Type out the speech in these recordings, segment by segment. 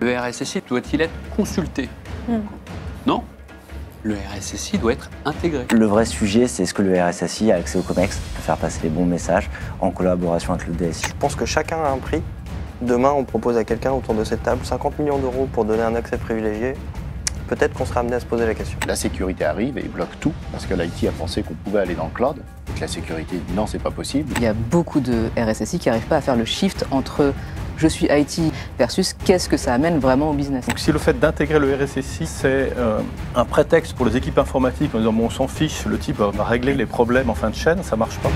Le RSSI doit-il être consulté? Non. Le RSSI doit être intégré. Le vrai sujet, c'est est-ce que le RSSI a accès au COMEX pour faire passer les bons messages en collaboration avec le DSI. Je pense que chacun a un prix. Demain, on propose à quelqu'un autour de cette table 50 millions d'euros pour donner un accès privilégié. Peut-être qu'on sera amené à se poser la question. La sécurité arrive et bloque tout, parce que l'IT a pensé qu'on pouvait aller dans le cloud. Et que la sécurité dit non, c'est pas possible. Il y a beaucoup de RSSI qui n'arrivent pas à faire le shift entre je suis IT versus qu'est-ce que ça amène vraiment au business. Donc si le fait d'intégrer le RSSI, c'est un prétexte pour les équipes informatiques en disant bon, on s'en fiche, le type va régler les problèmes en fin de chaîne, ça marche pas.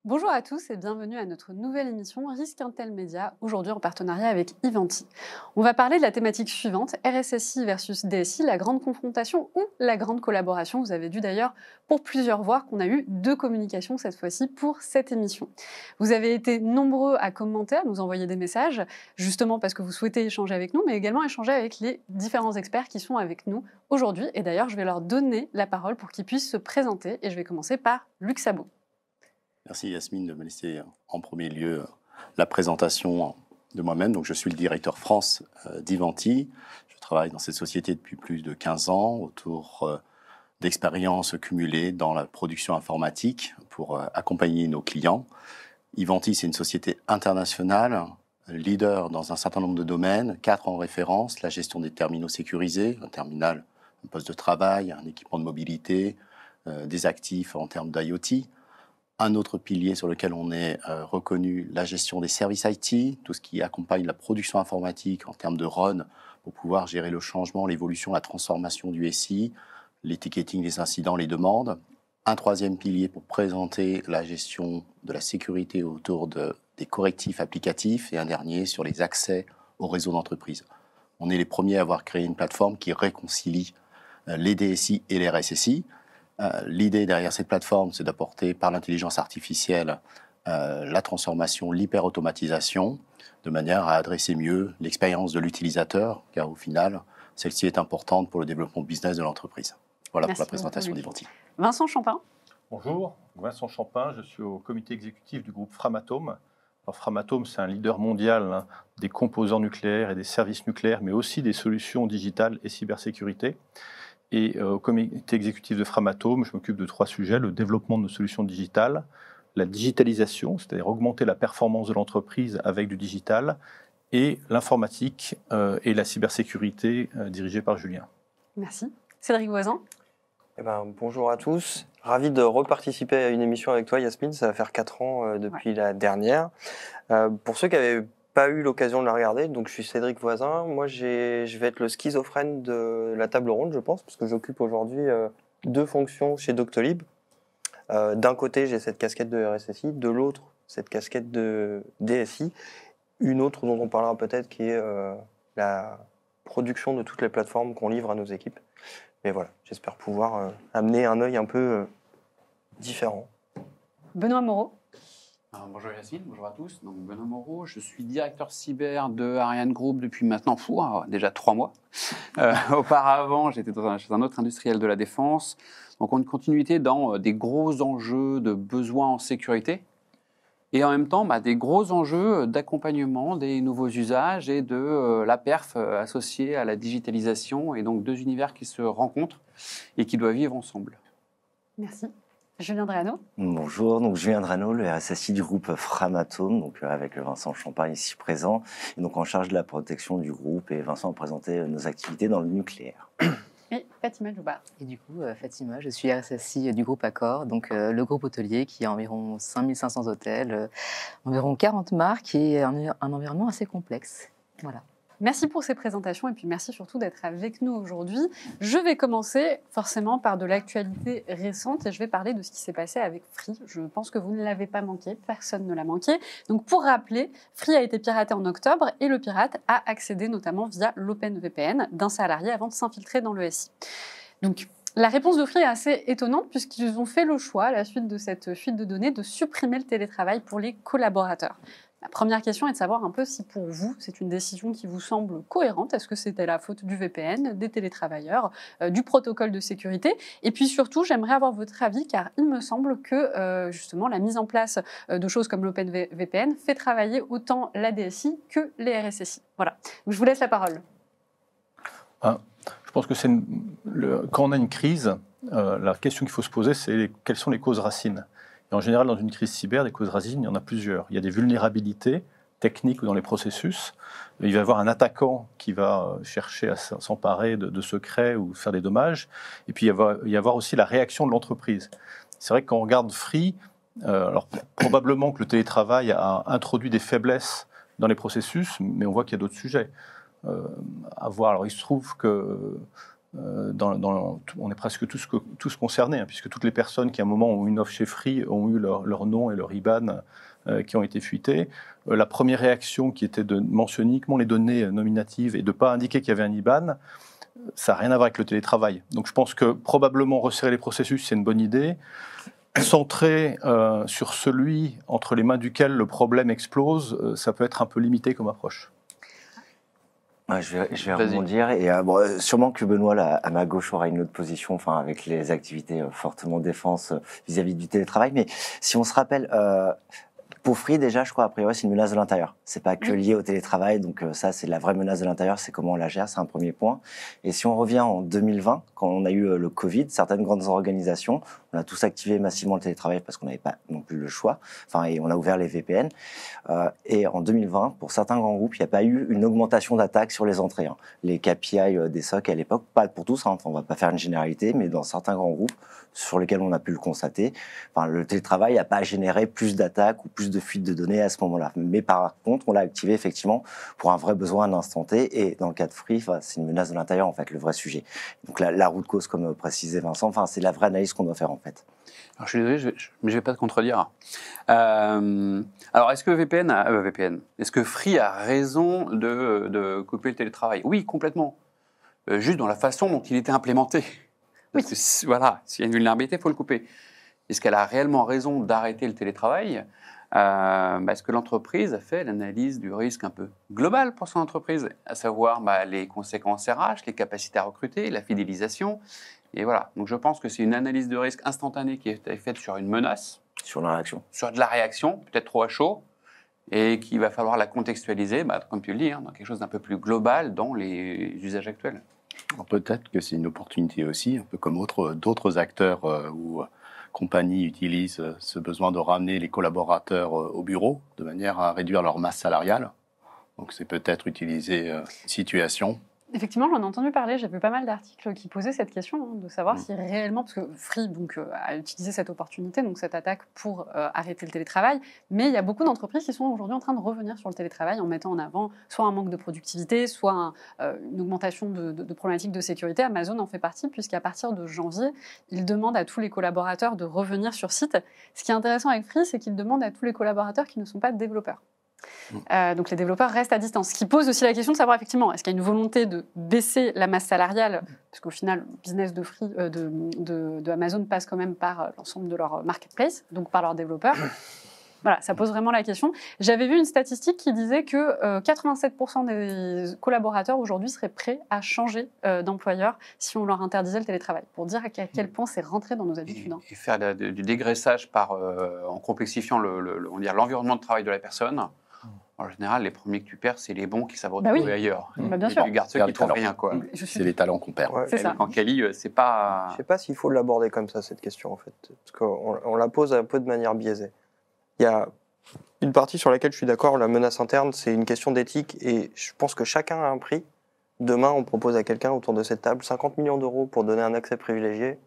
Bonjour à tous et bienvenue à notre nouvelle émission Risque Intel Média, aujourd'hui en partenariat avec Ivanti. On va parler de la thématique suivante, RSSI versus DSI, la grande confrontation ou la grande collaboration. Vous avez dû d'ailleurs pour plusieurs voir qu'on a eu 2 communications cette fois-ci pour cette émission. Vous avez été nombreux à commenter, à nous envoyer des messages, justement parce que vous souhaitez échanger avec nous, mais également échanger avec les différents experts qui sont avec nous aujourd'hui. Et d'ailleurs, je vais leur donner la parole pour qu'ils puissent se présenter et je vais commencer par Luc Sabot. Merci Yasmine de me laisser en premier lieu la présentation de moi-même. Donc, je suis le directeur France d'Ivanti. Je travaille dans cette société depuis plus de 15 ans autour d'expériences cumulées dans la production informatique pour accompagner nos clients. Ivanti, c'est une société internationale, leader dans un certain nombre de domaines, 4 en référence, la gestion des terminaux sécurisés, un terminal, un poste de travail, un équipement de mobilité, des actifs en termes d'IoT. Un autre pilier sur lequel on est reconnu, la gestion des services IT, tout ce qui accompagne la production informatique en termes de run pour pouvoir gérer le changement, l'évolution, la transformation du SI, les ticketing, les incidents, les demandes. Un troisième pilier pour présenter la gestion de la sécurité autour des correctifs applicatifs et un dernier sur les accès au réseau d'entreprise. On est les premiers à avoir créé une plateforme qui réconcilie les DSI et les RSSI. L'idée derrière cette plateforme, c'est d'apporter par l'intelligence artificielle la transformation, l'hyper-automatisation, de manière à adresser mieux l'expérience de l'utilisateur, car au final, celle-ci est importante pour le développement business de l'entreprise. Voilà. Merci pour la présentation d'Ivanti. Vincent Champin. Bonjour, Vincent Champin, je suis au comité exécutif du groupe Framatome. Alors, Framatome, c'est un leader mondial des composants nucléaires et des services nucléaires, mais aussi des solutions digitales et cybersécurité. Et au comité exécutif de Framatome, je m'occupe de 3 sujets, le développement de nos solutions digitales, la digitalisation, c'est-à-dire augmenter la performance de l'entreprise avec du digital, et l'informatique et la cybersécurité dirigée par Julien. Merci. Cédric Voisin. Bonjour à tous, ravi de reparticiper à une émission avec toi Yasmine, ça va faire 4 ans depuis la dernière. Pour ceux qui avaient pas eu l'occasion de la regarder, donc je suis Cédric Voisin. Moi, je vais être le schizophrène de la table ronde, je pense, parce que j'occupe aujourd'hui 2 fonctions chez Doctolib. D'un côté, j'ai cette casquette de RSSI, de l'autre, cette casquette de DSI. Une autre dont on parlera peut-être, qui est la production de toutes les plateformes qu'on livre à nos équipes. Mais voilà, j'espère pouvoir amener un œil un peu différent. Benoît Moreau. Bonjour Yasmine, bonjour à tous. Donc, Benoît Moreau, je suis directeur cyber de Ariane Group depuis maintenant déjà 3 mois. Auparavant, j'étais chez un autre industriel de la défense. Donc, on a une continuité dans des gros enjeux de besoins en sécurité et en même temps des gros enjeux d'accompagnement des nouveaux usages et de la perf associée à la digitalisation et donc 2 univers qui se rencontrent et qui doivent vivre ensemble. Merci. Julien Drano. Bonjour, donc Julien Drano, le RSSI du groupe Framatome, donc avec Vincent Champin ici présent, et donc en charge de la protection du groupe. Et Vincent a présenté nos activités dans le nucléaire. Et Fatima Joubar. Et du coup, Fatima, je suis RSSI du groupe Accor, donc le groupe hôtelier qui a environ 5500 hôtels, environ 40 marques et un environnement assez complexe. Voilà. Merci pour ces présentations et puis merci surtout d'être avec nous aujourd'hui. Je vais commencer forcément par de l'actualité récente et je vais parler de ce qui s'est passé avec Free. Je pense que vous ne l'avez pas manqué, personne ne l'a manqué. Donc pour rappeler, Free a été piraté en octobre et le pirate a accédé notamment via l'OpenVPN d'un salarié avant de s'infiltrer dans le SI. Donc La réponse de Free est assez étonnante puisqu'ils ont fait le choix, à la suite de cette fuite de données, de supprimer le télétravail pour les collaborateurs. La première question est de savoir un peu si pour vous, c'est une décision qui vous semble cohérente. Est-ce que c'était la faute du VPN, des télétravailleurs, du protocole de sécurité? Et puis surtout, j'aimerais avoir votre avis car il me semble que justement la mise en place de choses comme l'OpenVPN fait travailler autant la DSI que les RSSI. Voilà, donc, je vous laisse la parole. Je pense que quand on a une crise, la question qu'il faut se poser, c'est quelles sont les causes racines. Et en général, dans une crise cyber, des causes racines, il y en a plusieurs. Il y a des vulnérabilités techniques ou dans les processus. Il va y avoir un attaquant qui va chercher à s'emparer de secrets ou faire des dommages. Et puis, il va y avoir aussi la réaction de l'entreprise. C'est vrai que quand on regarde Free, alors probablement que le télétravail a introduit des faiblesses dans les processus, mais on voit qu'il y a d'autres sujets à voir. Alors, il se trouve que on est presque tous concernés, puisque toutes les personnes qui à un moment ont une offre chez Free ont eu leur nom et leur IBAN qui ont été fuités. La première réaction qui était de mentionner uniquement les données nominatives et de ne pas indiquer qu'il y avait un IBAN, ça n'a rien à voir avec le télétravail. Donc je pense que probablement resserrer les processus, c'est une bonne idée. Centrer sur celui entre les mains duquel le problème explose, ça peut être un peu limité comme approche. Ouais, je vais rebondir et sûrement que Benoît là, à ma gauche aura une autre position, enfin avec les activités fortement défense vis-à-vis du télétravail. Mais si on se rappelle, pour Free déjà, je crois a priori c'est une menace de l'intérieur. C'est pas que lié au télétravail, donc ça c'est la vraie menace de l'intérieur, c'est comment on la gère, c'est un premier point. Et si on revient en 2020, quand on a eu le Covid, certaines grandes organisations, on a tous activé massivement le télétravail parce qu'on n'avait pas non plus le choix. Enfin, et on a ouvert les VPN. Et en 2020, pour certains grands groupes, il n'y a pas eu une augmentation d'attaques sur les entrées. Les KPI des SOC à l'époque, pas pour tous, on ne va pas faire une généralité, mais dans certains grands groupes sur lesquels on a pu le constater, le télétravail n'a pas généré plus d'attaques ou plus de fuites de données à ce moment-là. Mais par contre, on l'a activé effectivement pour un vrai besoin à l'instant T. Et dans le cas de Free, c'est une menace de l'intérieur, en fait, le vrai sujet. Donc la root cause, comme précisait Vincent, c'est la vraie analyse qu'on doit faire, en fait. Alors, je suis désolé, mais je ne vais pas te contredire. Alors, est-ce que est-ce que Free a raison de couper le télétravail? Oui, complètement. Juste dans la façon dont il était implémenté. Parce que, voilà, s'il y a une vulnérabilité, il faut le couper. Est-ce qu'elle a réellement raison d'arrêter le télétravail? Est-ce que l'entreprise a fait l'analyse du risque un peu global pour son entreprise, à savoir les conséquences RH, les capacités à recruter, la fidélisation? Et voilà, donc je pense que c'est une analyse de risque instantanée qui est faite sur une menace. Sur la réaction. Sur de la réaction, peut-être trop à chaud, et qu'il va falloir la contextualiser, comme tu le dis, dans quelque chose d'un peu plus global dans les usages actuels. Peut-être que c'est une opportunité aussi, un peu comme d'autres acteurs ou compagnies utilisent ce besoin de ramener les collaborateurs au bureau de manière à réduire leur masse salariale. Donc c'est peut-être utiliser une situation. Effectivement, j'en ai entendu parler, j'ai vu pas mal d'articles qui posaient cette question, de savoir si réellement, parce que Free a utilisé cette opportunité, donc cette attaque pour arrêter le télétravail, mais il y a beaucoup d'entreprises qui sont aujourd'hui en train de revenir sur le télétravail en mettant en avant soit un manque de productivité, soit une augmentation de problématiques de sécurité. Amazon en fait partie, puisqu'à partir de janvier, il demande à tous les collaborateurs de revenir sur site. Ce qui est intéressant avec Free, c'est qu'il demande à tous les collaborateurs qui ne sont pas développeurs. Donc les développeurs restent à distance. Ce qui pose aussi la question de savoir effectivement, est-ce qu'il y a une volonté de baisser la masse salariale, parce qu'au final, le business de Free, de Amazon passe quand même par l'ensemble de leur marketplace, donc par leurs développeurs. Voilà, ça pose vraiment la question. J'avais vu une statistique qui disait que 87% des collaborateurs aujourd'hui seraient prêts à changer d'employeur si on leur interdisait le télétravail, pour dire à quel point c'est rentré dans nos habitudes. Et faire du dégraissage en complexifiant l'environnement de travail de la personne. En général, les premiers que tu perds, c'est les bons qui savent retrouver ailleurs. Bien sûr. Tu gardes ceux qui ne trouvent rien. C'est les talents qu'on perd. C'est ça. En Cali, c'est pas... Je ne sais pas s'il faut l'aborder comme ça, cette question, en fait. Parce qu'on la pose un peu de manière biaisée. Il y a une partie sur laquelle je suis d'accord, la menace interne, c'est une question d'éthique. Et je pense que chacun a un prix. Demain, on propose à quelqu'un autour de cette table 50 millions d'euros pour donner un accès privilégié.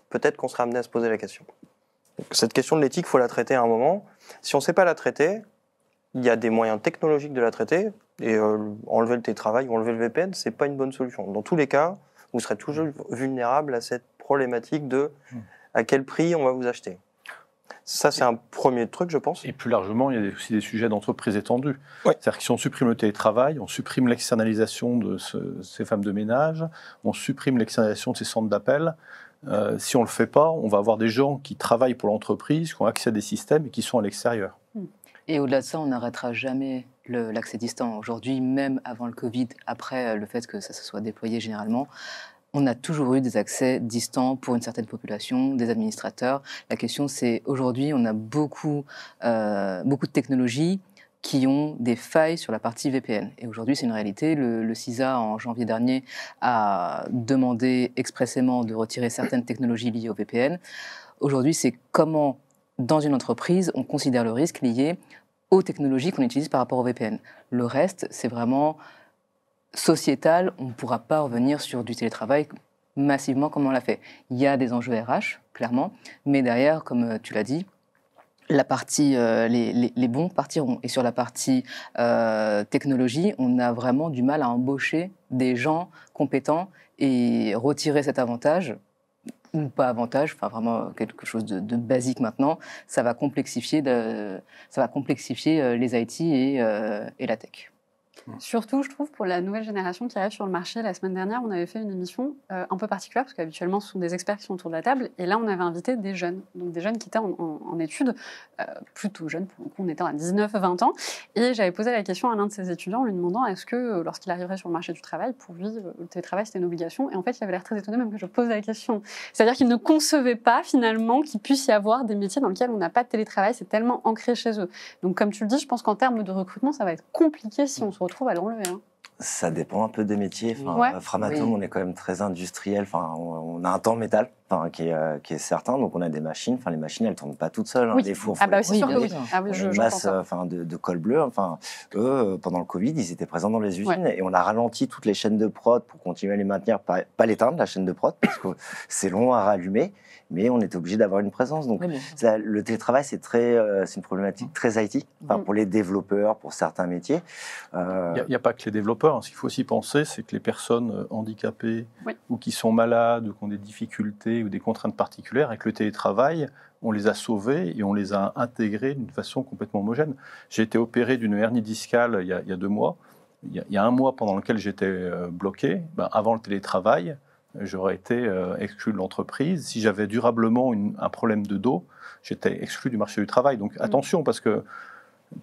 Peut-être qu'on sera amené à se poser la question. Donc, cette question de l'éthique, il faut la traiter à un moment. Si on ne sait pas la traiter, il y a des moyens technologiques de la traiter, et enlever le télétravail ou enlever le VPN, ce n'est pas une bonne solution. Dans tous les cas, vous serez toujours vulnérable à cette problématique de à quel prix on va vous acheter. Ça, c'est un premier truc, je pense. Et plus largement, il y a aussi des sujets d'entreprise étendus. Ouais. C'est-à-dire que si on supprime le télétravail, on supprime l'externalisation de ces femmes de ménage, on supprime l'externalisation de ces centres d'appel, Si on ne le fait pas, on va avoir des gens qui travaillent pour l'entreprise, qui ont accès à des systèmes et qui sont à l'extérieur. Et au-delà de ça, on n'arrêtera jamais l'accès distant. Aujourd'hui, même avant le Covid, après le fait que ça se soit déployé généralement, on a toujours eu des accès distants pour une certaine population, des administrateurs. La question, c'est aujourd'hui, on a beaucoup de technologies qui ont des failles sur la partie VPN. Et aujourd'hui, c'est une réalité. Le CISA, en janvier dernier, a demandé expressément de retirer certaines technologies liées au VPN. Aujourd'hui, c'est comment, dans une entreprise, on considère le risque lié aux technologies qu'on utilise par rapport au VPN. Le reste, c'est vraiment sociétal. On ne pourra pas revenir sur du télétravail massivement comme on l'a fait. Il y a des enjeux RH, clairement, mais derrière, comme tu l'as dit, la partie, les bons partiront. Et sur la partie technologie, on a vraiment du mal à embaucher des gens compétents et retirer cet avantage, ou pas avantage, enfin vraiment quelque chose de basique maintenant, ça va complexifier les IT et la tech. Surtout, je trouve, pour la nouvelle génération qui arrive sur le marché. La semaine dernière, on avait fait une émission un peu particulière, parce qu'habituellement, ce sont des experts qui sont autour de la table. Et là, on avait invité des jeunes, donc des jeunes qui étaient en études, plutôt jeunes, pour le coup, on était à 19-20 ans. Et j'avais posé la question à l'un de ces étudiants en lui demandant est-ce que, lorsqu'il arriverait sur le marché du travail, pour lui, le télétravail, c'était une obligation. Et en fait, il avait l'air très étonné, même que je pose la question. C'est-à-dire qu'il ne concevait pas, finalement, qu'il puisse y avoir des métiers dans lesquels on n'a pas de télétravail. C'est tellement ancré chez eux. Donc, comme tu le dis, je pense qu'en termes de recrutement, ça va être compliqué si on se retrouve à l'enlever. Ça dépend un peu des métiers. Enfin, Ouais. Framatome, on est quand même très industriel. Enfin, on a un temps métal qui est certain. Donc, on a des machines. Enfin, les machines, elles ne tournent pas toutes seules. Oui. Les fours, Ah bah, c'est sûr Oui, que oui. bien sûr. Ah oui, une j'entends masse ça. de col bleu. Enfin, eux, pendant le Covid, ils étaient présents dans les usines et on a ralenti toutes les chaînes de prod pour continuer à les maintenir, pas l'éteindre, la chaîne de prod, parce que c'est long à rallumer, mais on était obligé d'avoir une présence. Donc, le télétravail, c'est une problématique très IT, pour les développeurs, pour certains métiers. Il n'y a pas que les développeurs. Ce qu'il faut aussi penser, c'est que les personnes handicapées ou qui sont malades ou qui ont des difficultés ou des contraintes particulières, avec le télétravail, on les a sauvés et on les a intégrés d'une façon complètement homogène. J'ai été opéré d'une hernie discale il y a 2 mois. Il y a 1 mois pendant lequel j'étais bloqué. Avant le télétravail, j'aurais été exclu de l'entreprise. Si j'avais durablement un problème de dos, j'étais exclu du marché du travail. Donc attention, parce que,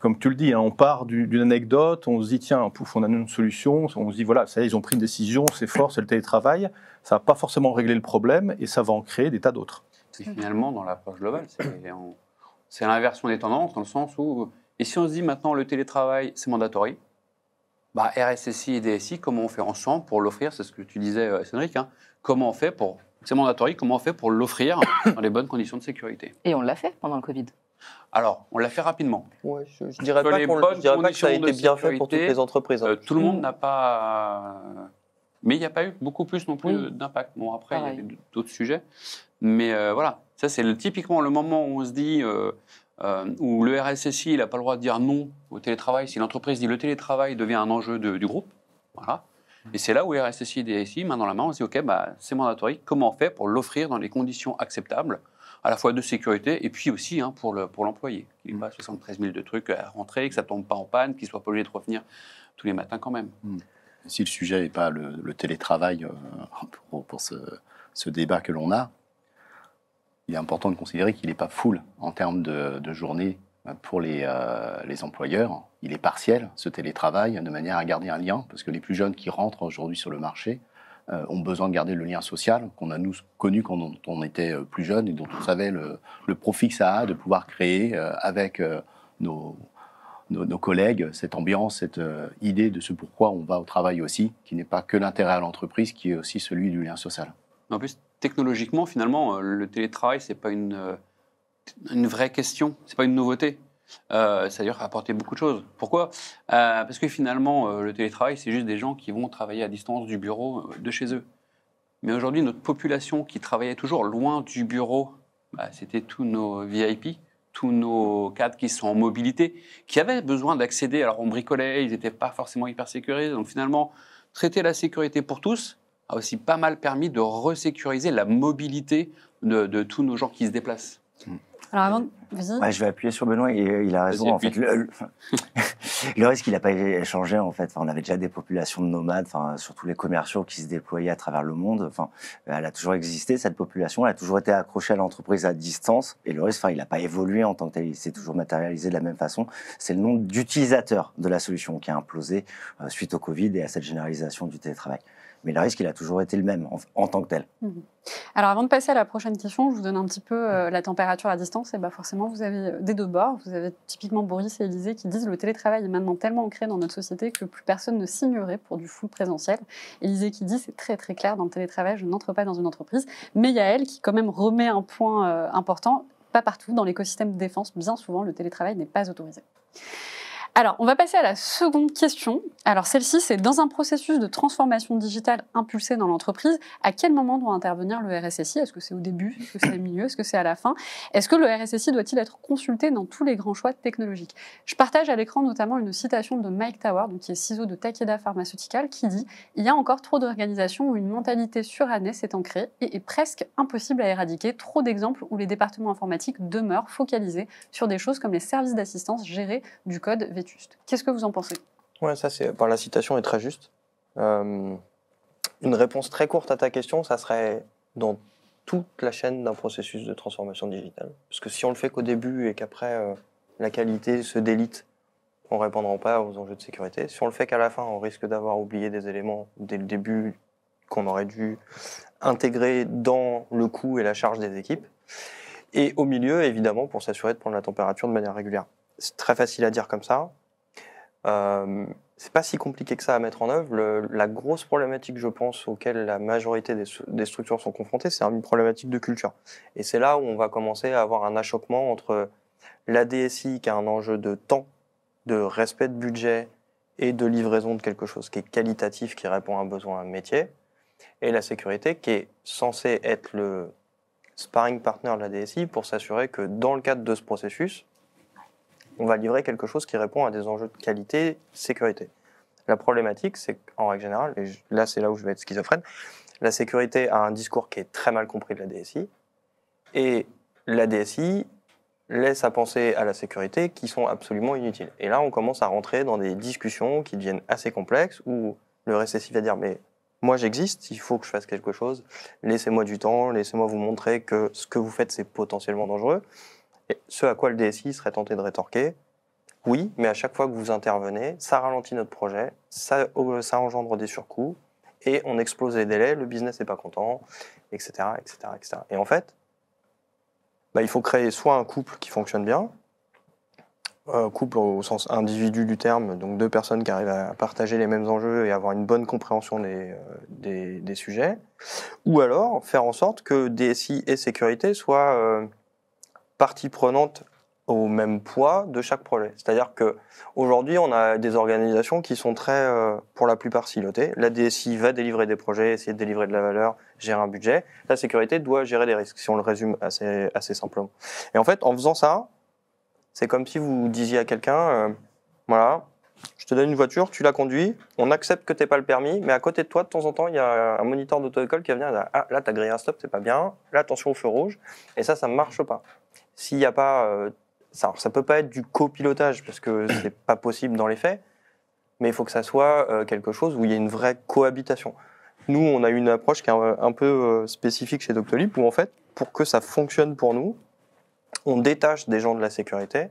comme tu le dis, on part d'une anecdote, on se dit, tiens, pouf, on a une solution, on se dit, voilà, ça y est, ils ont pris une décision, c'est fort, c'est le télétravail. Ça ne va pas forcément régler le problème et ça va en créer des tas d'autres. Et finalement, dans l'approche globale, c'est l'inversion des tendances, dans le sens où, et si on se dit maintenant le télétravail, c'est mandatory, RSSI et DSI, comment on fait ensemble pour l'offrir? C'est ce que tu disais, Cédric, comment on fait pour... C'est mandatory, comment on fait pour l'offrir dans les bonnes conditions de sécurité? Et on l'a fait pendant le Covid. Alors, on l'a fait rapidement. Ouais, je ne dirais pas que ça a été bien fait pour toutes les entreprises. Tout le monde n'a pas... Mais il n'y a pas eu beaucoup plus non plus d'impact. Bon, après, il y avait d'autres sujets. Mais voilà, ça c'est typiquement le moment où on se dit, où le RSSI n'a pas le droit de dire non au télétravail. Si l'entreprise dit le télétravail devient un enjeu du groupe, voilà. Et c'est là où RSSI et DSI, main dans la main, on se dit ok, c'est mandatory. Comment on fait pour l'offrir dans des conditions acceptables, à la fois de sécurité et puis aussi pour l'employé, qu'il n'ait pas 73 000 de trucs à rentrer, que ça ne tombe pas en panne, qu'il ne soit pas obligé de revenir tous les matins quand même. Si le sujet n'est pas le télétravail pour ce débat que l'on a, il est important de considérer qu'il n'est pas full en termes de journée pour les employeurs. Il est partiel, ce télétravail, de manière à garder un lien, parce que les plus jeunes qui rentrent aujourd'hui sur le marché ont besoin de garder le lien social qu'on a nous connu quand on était plus jeune et dont on savait le profit que ça a de pouvoir créer avec nos collègues cette ambiance, cette idée de ce pourquoi on va au travail aussi, qui n'est pas que l'intérêt à l'entreprise, qui est aussi celui du lien social. En plus, technologiquement, finalement, le télétravail, c'est pas une vraie question, c'est pas une nouveauté. C'est-à-dire apporter beaucoup de choses. Pourquoi? Parce que finalement, le télétravail, c'est juste des gens qui vont travailler à distance du bureau de chez eux. Mais aujourd'hui, notre population qui travaillait toujours loin du bureau, c'était tous nos VIP, tous nos cadres qui sont en mobilité, qui avaient besoin d'accéder. Alors, on bricolait, ils n'étaient pas forcément hyper sécurisés. Donc finalement, traiter la sécurité pour tous a aussi pas mal permis de resécuriser la mobilité de tous nos gens qui se déplacent. Alors avant, vas-y. Ouais, je vais appuyer sur Benoît et il a raison. En fait, le risque, il n'a pas changé. En fait, enfin, on avait déjà des populations de nomades, enfin, surtout les commerciaux qui se déployaient à travers le monde. Enfin, elle a toujours existé cette population. Elle a toujours été accrochée à l'entreprise à distance. Et le risque, enfin, il n'a pas évolué en tant que tel. Il s'est toujours matérialisé de la même façon. C'est le nombre d'utilisateurs de la solution qui a implosé suite au Covid et à cette généralisation du télétravail. Mais le risque, il a toujours été le même en tant que tel. Alors, avant de passer à la prochaine question, je vous donne un petit peu la température à distance. Et forcément, vous avez des deux bords. Vous avez typiquement Boris et Élisée qui disent que le télétravail est maintenant tellement ancré dans notre société que plus personne ne signerait pour du full présentiel. Élisée qui dit c'est très très clair, dans le télétravail, je n'entre pas dans une entreprise. Mais il y a elle qui quand même remet un point important. Pas partout, dans l'écosystème de défense, bien souvent, le télétravail n'est pas autorisé. Alors, on va passer à la seconde question. Alors, celle-ci, c'est dans un processus de transformation digitale impulsé dans l'entreprise, à quel moment doit intervenir le RSSI? Est-ce que c'est au début? Est-ce que c'est au milieu? Est-ce que c'est à la fin? Est-ce que le RSSI doit-il être consulté dans tous les grands choix technologiques? Je partage à l'écran notamment une citation de Mike Tower, donc qui est CISO de Takeda Pharmaceutical, qui dit « Il y a encore trop d'organisations où une mentalité surannée s'est ancrée et est presque impossible à éradiquer. Trop d'exemples où les départements informatiques demeurent focalisés sur des choses comme les services d'assistance gérés du code vétuste. » Qu'est-ce que vous en pensez? Ouais, ça la citation est très juste. Une réponse très courte à ta question, ça serait dans toute la chaîne d'un processus de transformation digitale. Parce que si on le fait qu'au début et qu'après la qualité se délite, on ne répondra pas aux enjeux de sécurité. Si on le fait qu'à la fin, on risque d'avoir oublié des éléments dès le début qu'on aurait dû intégrer dans le coût et la charge des équipes. Et au milieu, évidemment, pour s'assurer de prendre la température de manière régulière. C'est très facile à dire comme ça. C'est pas si compliqué que ça à mettre en œuvre. La grosse problématique, je pense, auquel la majorité des structures sont confrontées, c'est une problématique de culture. Et c'est là où on va commencer à avoir un achoppement entre la DSI, qui a un enjeu de temps, de respect de budget et de livraison de quelque chose qui est qualitatif, qui répond à un besoin métier, et la sécurité, qui est censée être le sparring partner de la DSI pour s'assurer que dans le cadre de ce processus, on va livrer quelque chose qui répond à des enjeux de qualité, sécurité. La problématique, c'est qu'en règle générale, et là c'est là où je vais être schizophrène, la sécurité a un discours qui est très mal compris de la DSI, et la DSI laisse à penser à la sécurité qui sont absolument inutiles. Et là, on commence à rentrer dans des discussions qui deviennent assez complexes, où le RSSI va dire « mais moi j'existe, il faut que je fasse quelque chose, laissez-moi du temps, laissez-moi vous montrer que ce que vous faites c'est potentiellement dangereux ». Et ce à quoi le DSI serait tenté de rétorquer, oui, mais à chaque fois que vous intervenez, ça ralentit notre projet, ça engendre des surcoûts, et on explose les délais, le business n'est pas content, etc., etc., etc. Et en fait, il faut créer soit un couple qui fonctionne bien, couple au sens individu du terme, donc deux personnes qui arrivent à partager les mêmes enjeux et avoir une bonne compréhension des sujets, ou alors faire en sorte que DSI et sécurité soient partie prenante au même poids de chaque projet. C'est-à-dire qu'aujourd'hui, on a des organisations qui sont très, pour la plupart, silotées. La DSI va délivrer des projets, essayer de délivrer de la valeur, gérer un budget. La sécurité doit gérer les risques, si on le résume assez simplement. Et en fait, en faisant ça, c'est comme si vous disiez à quelqu'un, voilà, je te donne une voiture, tu la conduis, on accepte que tu n'aies pas le permis, mais à côté de toi, de temps en temps, il y a un moniteur d'auto-école qui va venir et dire, ah, là, tu as grillé un stop, c'est pas bien, là, attention au feu rouge, et ça ne marche pas. S'il n'y a pas... ça ne peut pas être du copilotage, parce que ce n'est pas possible dans les faits, mais il faut que ça soit quelque chose où il y a une vraie cohabitation. Nous, on a une approche qui est un peu spécifique chez Doctolib, où en fait, pour que ça fonctionne pour nous, on détache des gens de la sécurité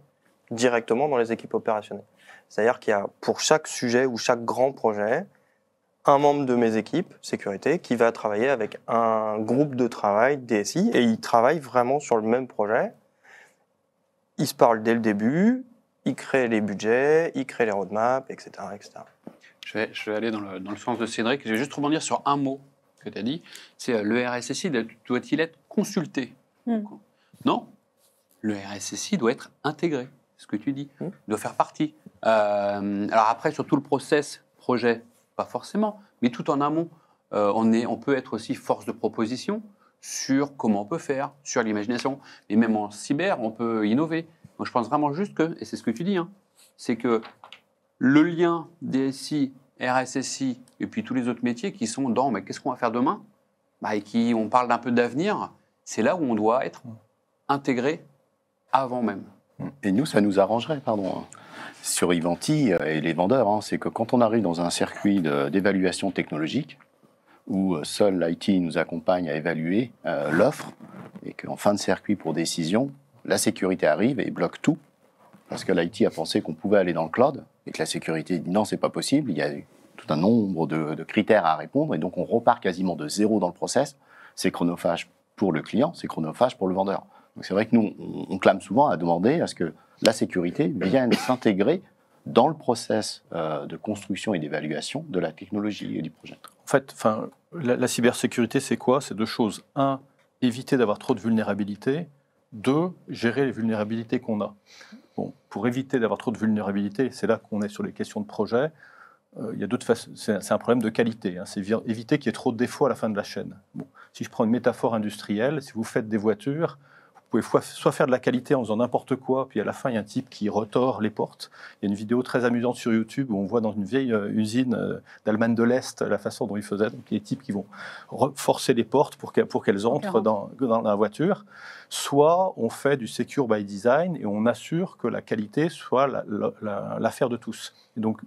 directement dans les équipes opérationnelles. C'est-à-dire qu'il y a pour chaque sujet ou chaque grand projet, un membre de mes équipes sécurité qui va travailler avec un groupe de travail DSI, et ils travaillent vraiment sur le même projet. Ils se parlent dès le début, ils créent les budgets, ils créent les roadmaps, etc. etc. Je vais aller dans le sens de Cédric. Je vais juste rebondir sur un mot que tu as dit. C'est le RSSI doit-il être consulté? Non, le RSSI doit être intégré. C'est ce que tu dis. Il doit faire partie. Alors après, sur tout le process projet, pas forcément, mais tout en amont, on peut être aussi force de proposition sur comment on peut faire, sur l'imagination. Et même en cyber, on peut innover. Moi, je pense vraiment juste que, et c'est ce que tu dis, c'est que le lien DSI, RSSI, et puis tous les autres métiers qui sont dans mais qu'est-ce qu'on va faire demain, et on parle d'un peu d'avenir, c'est là où on doit être intégré avant même. Et nous, ça nous arrangerait, sur Ivanti et les vendeurs, c'est que quand on arrive dans un circuit d'évaluation technologique, où seul l'IT nous accompagne à évaluer l'offre, et qu'en fin de circuit pour décision, la sécurité arrive et bloque tout, parce que l'IT a pensé qu'on pouvait aller dans le cloud, et que la sécurité dit non, c'est pas possible, il y a tout un nombre de critères à répondre, et donc on repart quasiment de zéro dans le process. C'est chronophage pour le client, c'est chronophage pour le vendeur. Donc c'est vrai que nous, on clame souvent à demander à ce que la sécurité vienne s'intégrer dans le process de construction et d'évaluation de la technologie et du projet. En fait, la cybersécurité, c'est quoi? C'est deux choses. Un, éviter d'avoir trop de vulnérabilités. Deux, gérer les vulnérabilités qu'on a. Bon, pour éviter d'avoir trop de vulnérabilités, c'est là qu'on est sur les questions de projet. Il y a d'autres façons. C'est un problème de qualité. C'est éviter qu'il y ait trop de défauts à la fin de la chaîne. Bon, si je prends une métaphore industrielle, si vous faites des voitures, vous pouvez soit faire de la qualité en faisant n'importe quoi, puis à la fin, il y a un type qui retord les portes. Il y a une vidéo très amusante sur YouTube où on voit dans une vieille usine d'Allemagne de l'Est la façon dont ils faisaient. Donc, il y a des types qui vont forcer les portes pour qu'elles entrent dans la voiture. Soit on fait du secure by design et on assure que la qualité soit l'affaire de tous. Et donc,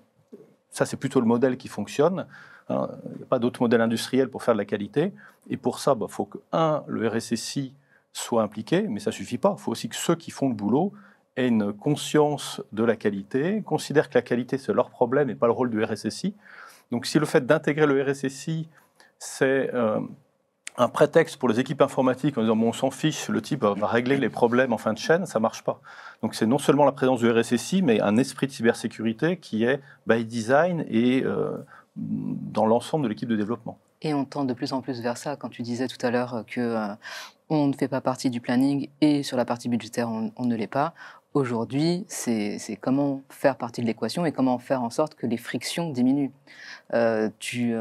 ça, c'est plutôt le modèle qui fonctionne. Il n'y a pas d'autre modèle industriel pour faire de la qualité. Et pour ça, il faut que, le RSSI soit impliqué, mais ça ne suffit pas. Il faut aussi que ceux qui font le boulot aient une conscience de la qualité, considèrent que la qualité, c'est leur problème et pas le rôle du RSSI. Donc si le fait d'intégrer le RSSI, c'est un prétexte pour les équipes informatiques en disant bon, on s'en fiche, le type va régler les problèmes en fin de chaîne, ça ne marche pas. Donc c'est non seulement la présence du RSSI, mais un esprit de cybersécurité qui est by design et dans l'ensemble de l'équipe de développement. Et on tend de plus en plus vers ça. Quand tu disais tout à l'heure que on ne fait pas partie du planning et sur la partie budgétaire, on ne l'est pas. Aujourd'hui, c'est comment faire partie de l'équation et comment faire en sorte que les frictions diminuent. Tu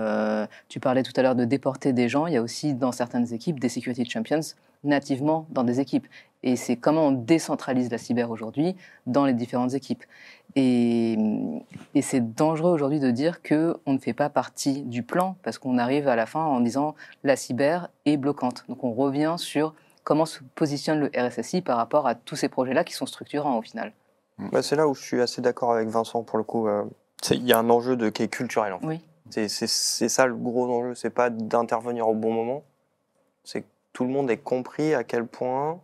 parlais tout à l'heure de déporter des gens. Il y a aussi dans certaines équipes des security champions nativement dans des équipes. Et c'est comment on décentralise la cyber aujourd'hui dans les différentes équipes. Et c'est dangereux aujourd'hui de dire qu'on ne fait pas partie du plan parce qu'on arrive à la fin en disant la cyber est bloquante. Donc on revient sur comment se positionne le RSSI par rapport à tous ces projets-là qui sont structurants au final. C'est là où je suis assez d'accord avec Vincent pour le coup. Il y a un enjeu qui est culturel en fait. Oui. C'est ça le gros enjeu, c'est pas d'intervenir au bon moment, c'est que tout le monde ait compris à quel point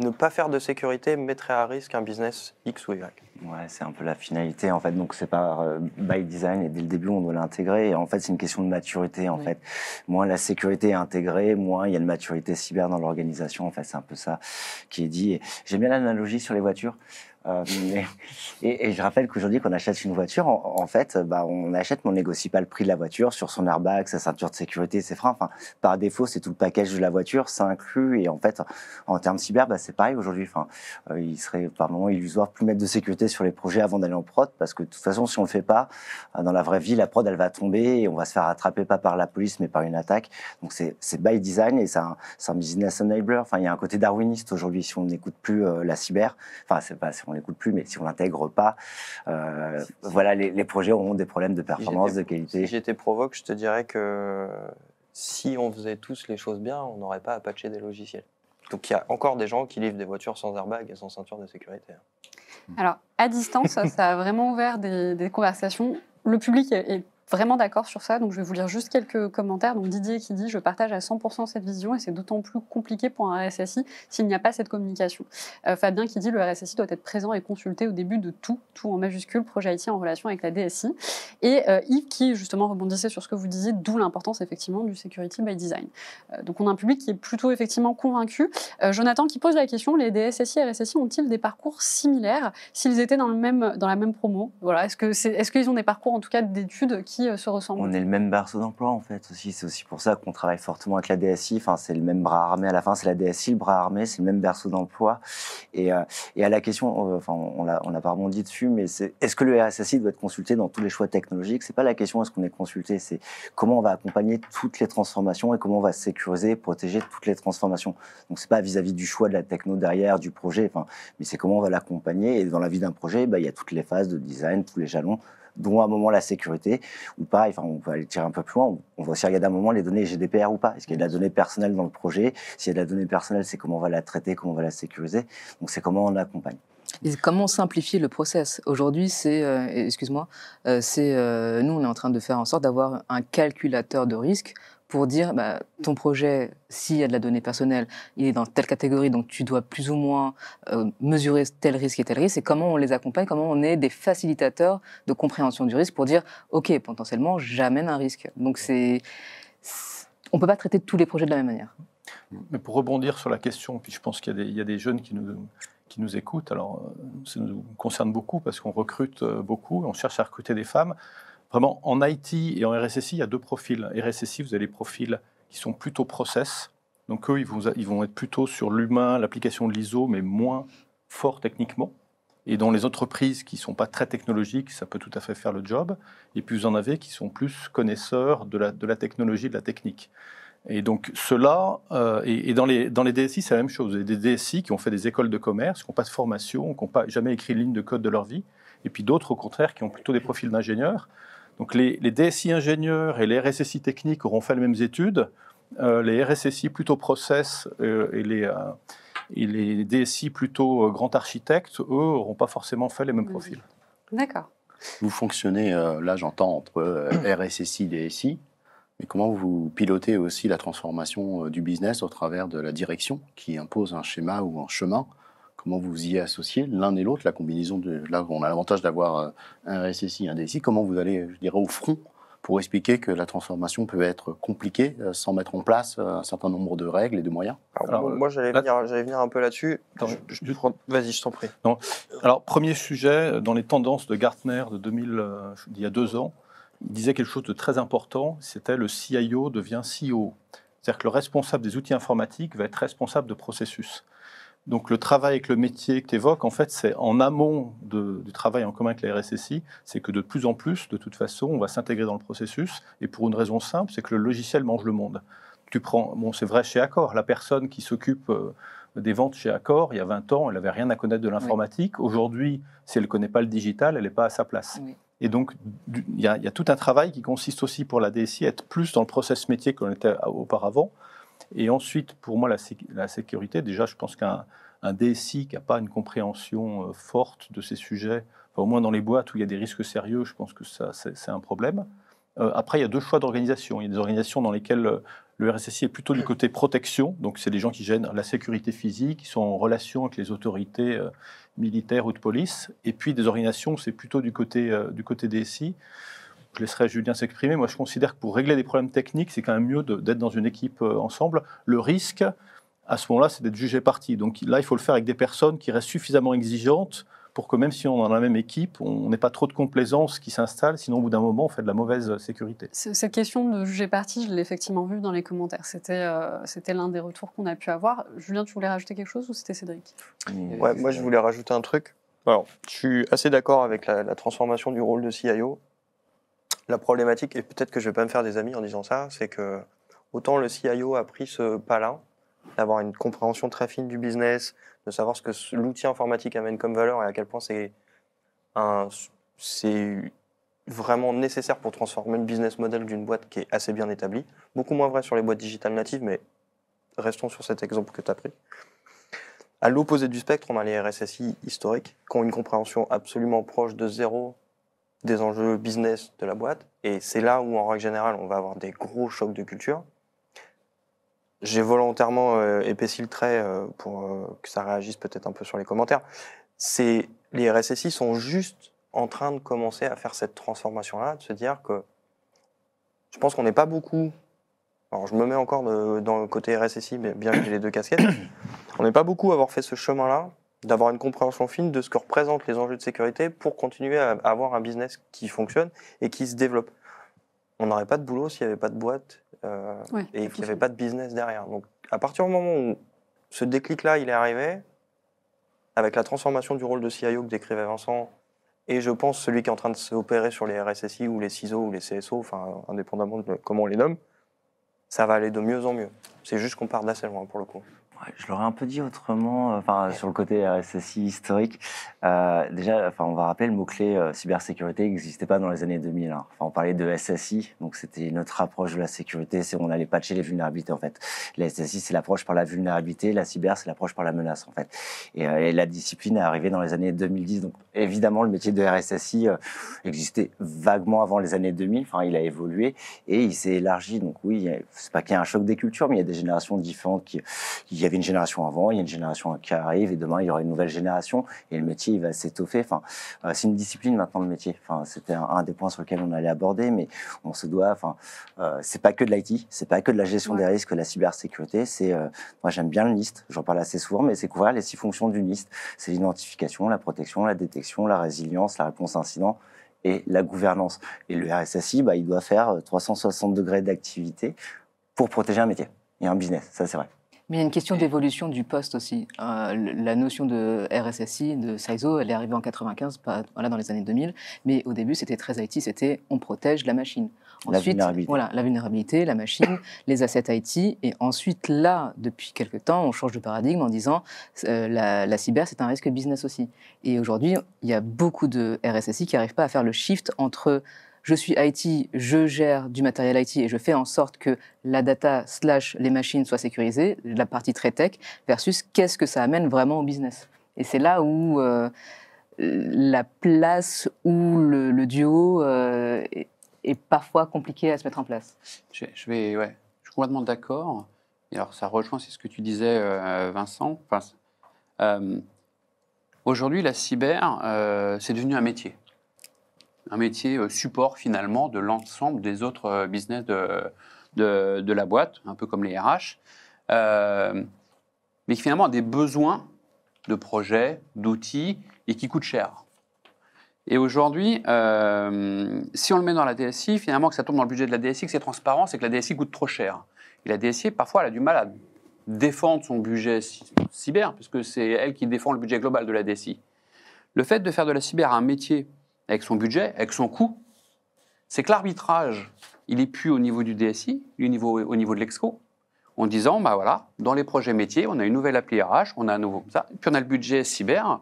ne pas faire de sécurité mettrait à risque un business X ou Y. Ouais, c'est un peu la finalité en fait. Donc c'est pas by design et dès le début on doit l'intégrer. Et en fait c'est une question de maturité en fait. Moins la sécurité est intégrée, moins il y a de maturité cyber dans l'organisation. En fait c'est un peu ça qui est dit. J'aime bien l'analogie sur les voitures. Et je rappelle qu'aujourd'hui, quand on achète une voiture, en fait, on achète, mais on négocie pas le prix de la voiture sur son airbag, sa ceinture de sécurité, ses freins. Enfin, par défaut, c'est tout le package de la voiture, ça inclut. Et en fait, en termes cyber, c'est pareil aujourd'hui. Enfin, il serait par moment illusoire plus mettre de sécurité sur les projets avant d'aller en prod, parce que de toute façon, si on le fait pas, dans la vraie vie, la prod, elle va tomber et on va se faire attraper pas par la police, mais par une attaque. Donc c'est by design et c'est un business enabler. Enfin, il y a un côté darwiniste aujourd'hui si on n'écoute plus la cyber. Enfin, c'est pas si on n'écoute plus, mais si on l'intègre pas, voilà, les projets auront des problèmes de performance, de qualité. Si j'étais provoque, je te dirais que si on faisait tous les choses bien, on n'aurait pas à patcher des logiciels. Donc il y a encore des gens qui livrent des voitures sans airbag et sans ceinture de sécurité. Alors, à distance, ça a vraiment ouvert des conversations. Le public est vraiment d'accord sur ça, donc je vais vous lire juste quelques commentaires. Donc Didier qui dit « Je partage à 100% cette vision et c'est d'autant plus compliqué pour un RSSI s'il n'y a pas cette communication. » Fabien qui dit « Le RSSI doit être présent et consulté au début de tout en majuscule, projet IT en relation avec la DSI. » Et Yves qui justement rebondissait sur ce que vous disiez, d'où l'importance effectivement du security by design. Donc on a un public qui est plutôt effectivement convaincu. Jonathan qui pose la question « Les DSSI et RSSI ont-ils des parcours similaires s'ils étaient dans la même promo ?» Voilà, est-ce qu'ils ont des parcours en tout cas d'études qui se ressemblent? On est le même berceau d'emploi en fait aussi. C'est aussi pour ça qu'on travaille fortement avec la DSI. Enfin, c'est le même bras armé à la fin. C'est la DSI, le bras armé, c'est le même berceau d'emploi. Et à la question, on n'a pas rebondi dessus, mais est-ce que le RSSI doit être consulté dans tous les choix technologiques? C'est pas la question est-ce qu'on est consulté, c'est comment on va accompagner toutes les transformations et comment on va sécuriser et protéger toutes les transformations. Donc c'est pas vis-à-vis du choix de la techno derrière, du projet, mais c'est comment on va l'accompagner. Et dans la vie d'un projet, il y a toutes les phases de design, tous les jalons. dont à un moment la sécurité ou pas. Enfin, on peut aller tirer un peu plus loin. On va aussi regarder à un moment les données GDPR ou pas. Est-ce qu'il y a de la donnée personnelle dans le projet? S'il y a de la donnée personnelle, c'est comment on va la traiter, comment on va la sécuriser. Donc c'est comment on accompagne. Et comment simplifier le process? Aujourd'hui, excuse-moi, nous, on est en train de faire en sorte d'avoir un calculateur de risque pour dire, ton projet, s'il y a de la donnée personnelle, il est dans telle catégorie, donc tu dois plus ou moins mesurer tel risque et tel risque, et comment on les accompagne, comment on est des facilitateurs de compréhension du risque pour dire, OK, potentiellement, j'amène un risque. Donc on ne peut pas traiter tous les projets de la même manière. Mais pour rebondir sur la question, puis je pense qu'il y a des jeunes qui nous écoutent, alors ça nous concerne beaucoup parce qu'on recrute beaucoup, on cherche à recruter des femmes. Vraiment, en IT et en RSSI, il y a deux profils. RSSI, vous avez les profils qui sont plutôt process. Donc eux, ils vont être plutôt sur l'humain, l'application de l'ISO, mais moins fort techniquement. Et dans les entreprises qui ne sont pas très technologiques, ça peut tout à fait faire le job. Et puis vous en avez qui sont plus connaisseurs de la technologie, de la technique. Et donc ceux-là, et dans les DSI, c'est la même chose. Il y a des DSI qui ont fait des écoles de commerce, qui n'ont pas de formation, qui n'ont pas jamais écrit une ligne de code de leur vie. Et puis d'autres, au contraire, qui ont plutôt des profils d'ingénieurs. Donc les DSI ingénieurs et les RSSI techniques auront fait les mêmes études. Les RSSI plutôt process et les DSI plutôt grand architectes, eux, n'auront pas forcément fait les mêmes profils. D'accord. Vous fonctionnez, là j'entends, entre RSSI et DSI, mais comment vous pilotez aussi la transformation du business au travers de la direction qui impose un schéma ou un chemin? Comment vous y associez l'un et l'autre, la combinaison là, on a l'avantage d'avoir un RSSI, un DSI. Comment vous allez, je dirais, au front pour expliquer que la transformation peut être compliquée sans mettre en place un certain nombre de règles et de moyens? Alors, moi, j'allais venir un peu là-dessus. Vas-y, je t'en prie. Non. Alors, premier sujet, dans les tendances de Gartner de 2000, il y a 2 ans, il disait quelque chose de très important, c'était le CIO devient CEO. C'est-à-dire que le responsable des outils informatiques va être responsable de processus. Donc le travail avec le métier que tu évoques, en fait, c'est en amont du travail en commun avec les RSSI, c'est que de plus en plus, de toute façon, on va s'intégrer dans le processus, et pour une raison simple, c'est que le logiciel mange le monde. C'est vrai chez Accor, la personne qui s'occupe des ventes chez Accor, il y a 20 ans, elle n'avait rien à connaître de l'informatique. Oui. Aujourd'hui, si elle ne connaît pas le digital, elle n'est pas à sa place. Oui. Et donc, il y a tout un travail qui consiste aussi pour la DSI à être plus dans le process métier qu'on était auparavant. Et ensuite, pour moi, la sécurité, déjà, je pense qu'un DSI qui n'a pas une compréhension forte de ces sujets, enfin, au moins dans les boîtes où il y a des risques sérieux, je pense que ça, c'est un problème. Après, il y a 2 choix d'organisation. Il y a des organisations dans lesquelles le RSSI est plutôt du côté protection, donc c'est des gens qui gèrent la sécurité physique, qui sont en relation avec les autorités militaires ou de police, et puis des organisations où c'est plutôt du côté DSI. Je laisserai Julien s'exprimer. Moi, je considère que pour régler des problèmes techniques, c'est quand même mieux d'être dans une équipe ensemble. Le risque, à ce moment-là, c'est d'être jugé parti. Donc là, il faut le faire avec des personnes qui restent suffisamment exigeantes pour que même si on est dans la même équipe, on n'ait pas trop de complaisance qui s'installe, sinon au bout d'un moment, on fait de la mauvaise sécurité. Cette question de juger parti, je l'ai effectivement vue dans les commentaires. C'était l'un des retours qu'on a pu avoir. Julien, tu voulais rajouter quelque chose ou c'était Cédric? Ouais, moi, je voulais rajouter un truc. Alors, je suis assez d'accord avec la transformation du rôle de CIO. La problématique, et peut-être que je ne vais pas me faire des amis en disant ça, c'est que autant le CIO a pris ce pas-là, d'avoir une compréhension très fine du business, de savoir ce que l'outil informatique amène comme valeur et à quel point c'est vraiment nécessaire pour transformer le business model d'une boîte qui est assez bien établie. Beaucoup moins vrai sur les boîtes digitales natives, mais restons sur cet exemple que tu as pris. À l'opposé du spectre, on a les RSSI historiques qui ont une compréhension absolument proche de zéro des enjeux business de la boîte. Et c'est là où, en règle générale, on va avoir des gros chocs de culture. J'ai volontairement épaissi le trait pour que ça réagisse peut-être un peu sur les commentaires. Les RSSI sont juste en train de commencer à faire cette transformation-là, de se dire que je pense qu'on n'est pas beaucoup... Alors, je me mets encore dans le côté RSSI, mais bien que j'ai les 2 casquettes. On n'est pas beaucoup à avoir fait ce chemin-là, d'avoir une compréhension fine de ce que représentent les enjeux de sécurité pour continuer à avoir un business qui fonctionne et qui se développe. On n'aurait pas de boulot s'il n'y avait pas de boîte et qu'il n'y avait pas de business derrière. Donc, à partir du moment où ce déclic-là, il est arrivé, avec la transformation du rôle de CIO que décrivait Vincent, et je pense celui qui est en train de s'opérer sur les RSSI ou les CISO ou les CSO, enfin, indépendamment de comment on les nomme, ça va aller de mieux en mieux. C'est juste qu'on part d'assez loin pour le coup. Ouais, je l'aurais un peu dit autrement, sur le côté RSSI historique. Déjà, on va rappeler le mot-clé cybersécurité n'existait pas dans les années 2000. Hein. On parlait de SSI, donc c'était notre approche de la sécurité, c'est on allait patcher les vulnérabilités en fait. La SSI, c'est l'approche par la vulnérabilité, la cyber, c'est l'approche par la menace en fait. Et la discipline est arrivée dans les années 2010. Donc évidemment, le métier de RSSI existait vaguement avant les années 2000. Il a évolué et il s'est élargi. Donc oui, c'est pas qu'il y a un choc des cultures, mais il y a des générations différentes il y avait une génération avant, il y a une génération qui arrive et demain il y aura une nouvelle génération et le métier il va s'étoffer. C'est une discipline maintenant le métier. C'était un des points sur lesquels on allait aborder, mais on se doit. C'est pas que de l'IT, c'est pas que de la gestion des risques, la cybersécurité. Moi j'aime bien le NIST, j'en parle assez souvent, mais c'est couvrir les 6 fonctions du NIST. C'est l'identification, la protection, la détection, la résilience, la réponse incident et la gouvernance. Et le RSSI, il doit faire 360 degrés d'activité pour protéger un métier et un business. Ça c'est vrai. Mais il y a une question d'évolution du poste aussi. La notion de RSSI, de CISO, elle est arrivée en 95, dans les années 2000. Mais au début, c'était très IT, c'était on protège la machine. Ensuite, la vulnérabilité, la machine, les assets IT. Et ensuite, là, depuis quelques temps, on change de paradigme en disant la cyber, c'est un risque business aussi. Et aujourd'hui, il y a beaucoup de RSSI qui n'arrivent pas à faire le shift entre je suis IT, je gère du matériel IT et je fais en sorte que la data / les machines soient sécurisées, la partie très tech, versus qu'est-ce que ça amène vraiment au business. Et c'est là où la place ou le duo est parfois compliqué à se mettre en place. Je suis complètement d'accord. Et alors, ça rejoint ce que tu disais, Vincent. Aujourd'hui, la cyber, c'est devenu un métier. Un métier support, finalement, de l'ensemble des autres business de la boîte, un peu comme les RH, mais qui, finalement, a des besoins de projets, d'outils, et qui coûtent cher. Et aujourd'hui, si on le met dans la DSI, finalement, que ça tombe dans le budget de la DSI, que c'est transparent, c'est que la DSI coûte trop cher. Et la DSI, parfois, elle a du mal à défendre son budget cyber, puisque c'est elle qui défend le budget global de la DSI. Le fait de faire de la cyber un métier avec son budget, avec son coût, c'est que l'arbitrage, il n'est plus au niveau du DSI, au niveau de l'Exco, en disant, dans les projets métiers, on a une nouvelle appli RH, on a un nouveau ça, puis on a le budget cyber.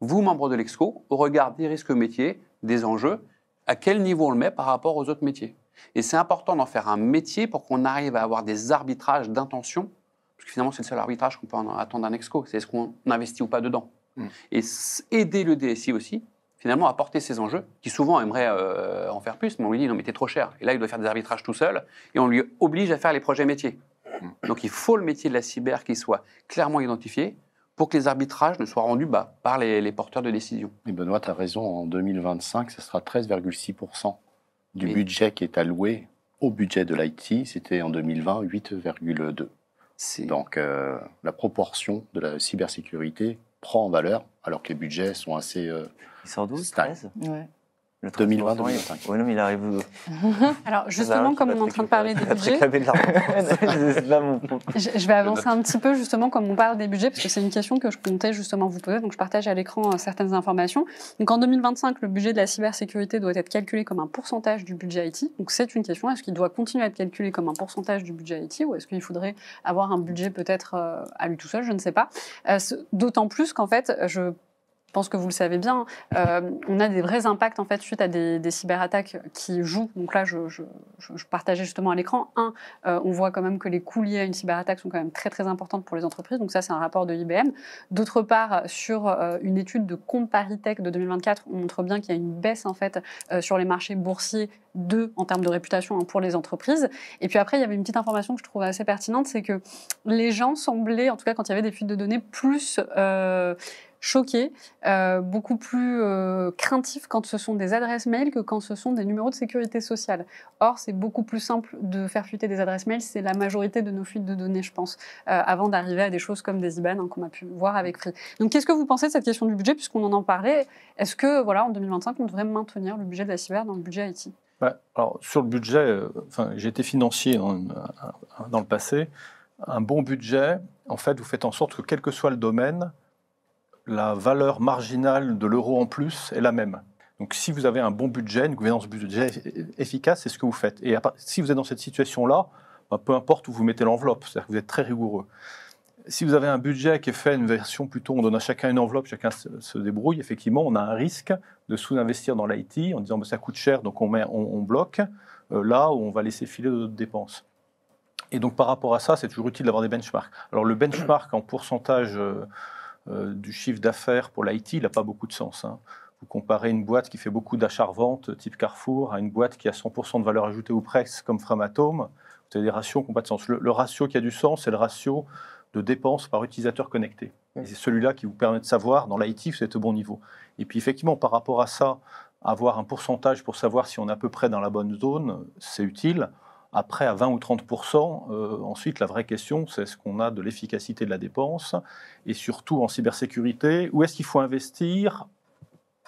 Vous, membres de l'Exco, au regard des risques métiers, des enjeux, à quel niveau on le met par rapport aux autres métiers. Et c'est important d'en faire un métier pour qu'on arrive à avoir des arbitrages d'intention, parce que finalement, c'est le seul arbitrage qu'on peut attendre d'un Exco, c'est est-ce qu'on investit ou pas dedans. Et aider le DSI aussi, finalement, à porter ces enjeux, qui souvent aimerait en faire plus, mais on lui dit, non, mais t'es trop cher. Et là, il doit faire des arbitrages tout seul, et on lui oblige à faire les projets métiers. Donc, il faut le métier de la cyber qui soit clairement identifié, pour que les arbitrages ne soient rendus par les porteurs de décision. Et Benoît, tu as raison, en 2025, ce sera 13,6% du budget qui est alloué au budget de l'IT. C'était en 2020, 8,2%. Donc, la proportion de la cybersécurité prend en valeur, alors que les budgets sont assez il sort d'où, 13 ouais. 2020-2025. Oui, non, mais il arrive. Alors, justement, comme on est en train de parler des budgets, je vais avancer un petit peu, justement, comme on parle des budgets, parce que c'est une question que je comptais justement vous poser. Donc, je partage à l'écran certaines informations. Donc, en 2025, le budget de la cybersécurité doit être calculé comme un pourcentage du budget IT. Donc, c'est une question. Est-ce qu'il doit continuer à être calculé comme un pourcentage du budget IT, ou est-ce qu'il faudrait avoir un budget peut-être à lui tout seul? Je ne sais pas. D'autant plus qu'en fait, je pense que vous le savez bien, on a des vrais impacts en fait suite à des cyberattaques qui jouent. Donc là, je partageais justement à l'écran. On voit quand même que les coûts liés à une cyberattaque sont quand même très très importantes pour les entreprises. Donc ça, c'est un rapport de IBM. D'autre part, sur une étude de Comparitech de 2024, on montre bien qu'il y a une baisse en fait sur les marchés boursiers en termes de réputation pour les entreprises. Et puis après, il y avait une petite information que je trouve assez pertinente, c'est que les gens semblaient, en tout cas quand il y avait des fuites de données, plus choqués, beaucoup plus craintifs quand ce sont des adresses mail que quand ce sont des numéros de sécurité sociale. Or, c'est beaucoup plus simple de faire fuiter des adresses mail, c'est la majorité de nos fuites de données, je pense, avant d'arriver à des choses comme des IBAN qu'on a pu voir avec Free. Donc, qu'est-ce que vous pensez de cette question du budget, puisqu'on en parlait? Est-ce que, en 2025, on devrait maintenir le budget de la cyber dans le budget IT? Alors, sur le budget, j'ai été financier dans le passé. Un bon budget, en fait, vous faites en sorte que quel que soit le domaine, la valeur marginale de l'euro en plus est la même. Donc, si vous avez un bon budget, une gouvernance budget efficace, c'est ce que vous faites. Et si vous êtes dans cette situation-là, peu importe où vous mettez l'enveloppe, c'est-à-dire que vous êtes très rigoureux. Si vous avez un budget qui est fait, une version plutôt, on donne à chacun une enveloppe, chacun se débrouille, effectivement, on a un risque de sous-investir dans l'IT en disant ça coûte cher, donc on bloque, là où on va laisser filer d'autres dépenses. Et donc par rapport à ça, c'est toujours utile d'avoir des benchmarks. Alors le benchmark en pourcentage du chiffre d'affaires pour l'IT, il n'a pas beaucoup de sens. Hein. Vous comparez une boîte qui fait beaucoup d'achats-reventes type Carrefour à une boîte qui a 100% de valeur ajoutée ou presque comme Framatome, vous avez des ratios qui n'ont pas de sens. Le ratio qui a du sens, c'est le ratio de dépenses par utilisateur connecté. Et c'est celui-là qui vous permet de savoir, dans l'IT, vous êtes au bon niveau. Et puis effectivement, par rapport à ça, avoir un pourcentage pour savoir si on est à peu près dans la bonne zone, c'est utile. Après, à 20 ou 30%, ensuite, la vraie question, c'est est-ce qu'on a de l'efficacité de la dépense? Et surtout, en cybersécurité, où est-ce qu'il faut investir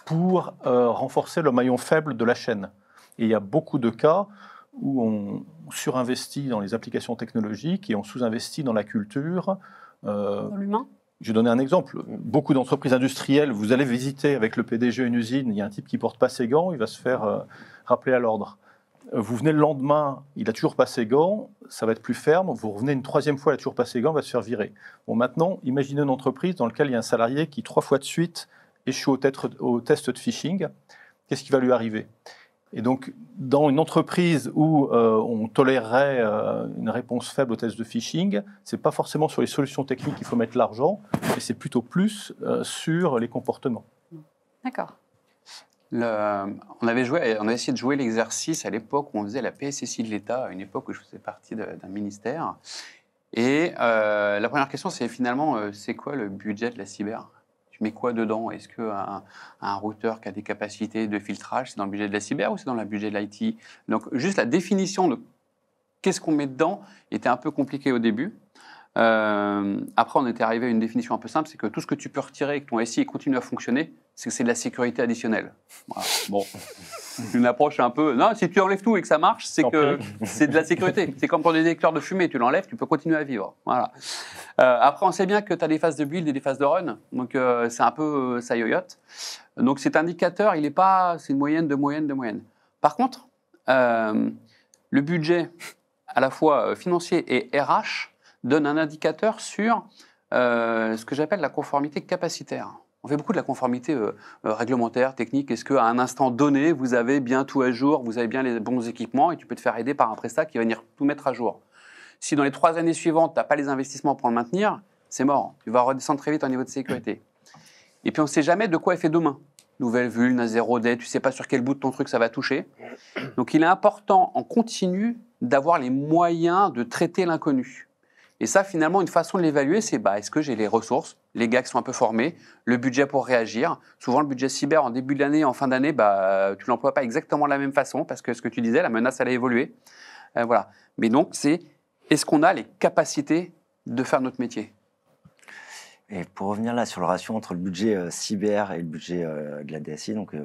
pour renforcer le maillon faible de la chaîne? Et il y a beaucoup de cas où on surinvestit dans les applications technologiques et on sous-investit dans la culture. Dans l'humain? Je vais donner un exemple. Beaucoup d'entreprises industrielles, vous allez visiter avec le PDG une usine, il y a un type qui ne porte pas ses gants, il va se faire rappeler à l'ordre. Vous venez le lendemain, il n'a toujours pas ses gants, ça va être plus ferme. Vous revenez une troisième fois, il n'a toujours pas ses gants, il va se faire virer. Bon, maintenant, imaginez une entreprise dans laquelle il y a un salarié qui, 3 fois de suite, échoue au test de phishing. Qu'est-ce qui va lui arriver? Et donc, dans une entreprise où on tolérerait une réponse faible au test de phishing, ce n'est pas forcément sur les solutions techniques qu'il faut mettre l'argent, mais c'est plutôt plus sur les comportements. D'accord. On avait essayé de jouer l'exercice à l'époque où on faisait la PSSI de l'État, à une époque où je faisais partie d'un ministère. Et la première question, c'est finalement, c'est quoi le budget de la cyber? Tu mets quoi dedans? Est-ce qu'un routeur qui a des capacités de filtrage, c'est dans le budget de la cyber ou c'est dans le budget de l'IT? Donc, juste la définition de qu'est-ce qu'on met dedans était un peu compliqué au début. Après, on était arrivé à une définition un peu simple, c'est que tout ce que tu peux retirer et que ton SI continue à fonctionner, c'est que c'est de la sécurité additionnelle. Voilà. Bon, une approche un peu... Non, si tu enlèves tout et que ça marche, c'est que c'est de la sécurité. C'est comme ton détecteur de fumée, tu l'enlèves, tu peux continuer à vivre. Voilà. Après, on sait bien que tu as des phases de build et des phases de run, donc c'est un peu ça yoyote. Donc cet indicateur, il est pas... c'est une moyenne de moyenne de moyenne. Par contre, le budget, à la fois financier et RH, donne un indicateur sur ce que j'appelle la conformité capacitaire. On fait beaucoup de la conformité réglementaire, technique. Est-ce qu'à un instant donné, vous avez bien tout à jour, vous avez bien les bons équipements et tu peux te faire aider par un prestat qui va venir tout mettre à jour. Si dans les 3 années suivantes, tu n'as pas les investissements pour le maintenir, c'est mort. Tu vas redescendre très vite au niveau de sécurité. Et puis on ne sait jamais de quoi est fait demain. Nouvelle vulne, à 0 day, tu ne sais pas sur quel bout de ton truc ça va toucher. Donc il est important en continu d'avoir les moyens de traiter l'inconnu. Et ça, finalement, une façon de l'évaluer, c'est est-ce que j'ai les ressources, les gars qui sont un peu formés, le budget pour réagir. Souvent, le budget cyber, en début d'année, en fin d'année, tu ne l'emploies pas exactement de la même façon parce que ce que tu disais, la menace, elle a évolué. Voilà. Mais donc, est-ce qu'on a les capacités de faire notre métier? Et pour revenir là sur le ratio entre le budget cyber et le budget de la DSI, donc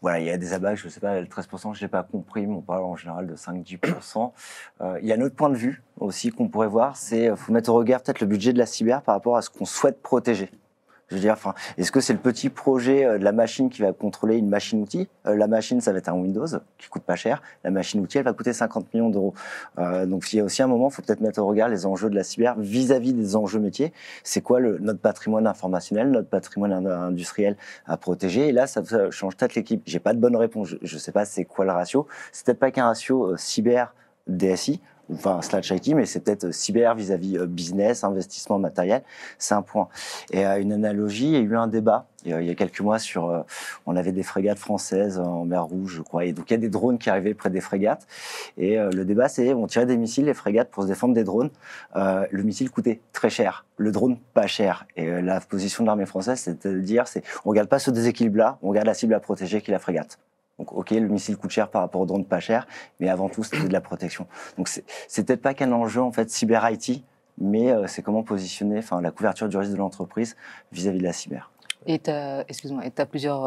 voilà, il y a des abacs, je ne sais pas, le 13%, je n'ai pas compris, mais on parle en général de 5-10%. Il y a un autre point de vue aussi qu'on pourrait voir, c'est qu'il faut mettre au regard peut-être le budget de la cyber par rapport à ce qu'on souhaite protéger. Je veux dire, est-ce que c'est le petit projet de la machine qui va contrôler une machine-outil? La machine, ça va être un Windows qui coûte pas cher. La machine-outil, elle va coûter 50 millions d'euros. Donc, il y a aussi un moment, il faut peut-être mettre au regard les enjeux de la cyber vis-à-vis des enjeux métiers. C'est quoi notre patrimoine informationnel, notre patrimoine industriel à protéger? Et là, ça change peut-être l'équipe. J'ai pas de bonne réponse. Je sais pas c'est quoi le ratio. C'est peut-être pas qu'un ratio cyber DSI. Enfin, slash IT, mais c'est peut-être cyber vis-à-vis business, investissement matériel, c'est un point. Et une analogie, il y a eu un débat il y a quelques mois sur, on avait des frégates françaises en mer Rouge, je crois, et donc il y a des drones qui arrivaient près des frégates, et le débat c'est, on tirait des missiles, les frégates, pour se défendre des drones, le missile coûtait très cher, le drone pas cher, et la position de l'armée française, c'est de dire, on regarde pas ce déséquilibre-là, on regarde la cible à protéger qui est la frégate. Donc, ok, le missile coûte cher par rapport au drone pas cher, mais avant tout, c'était de la protection. Donc, c'est peut-être pas qu'un enjeu, en fait, cyber-IT, mais c'est comment positionner, la couverture du risque de l'entreprise vis-à-vis de la cyber. Et tu as plusieurs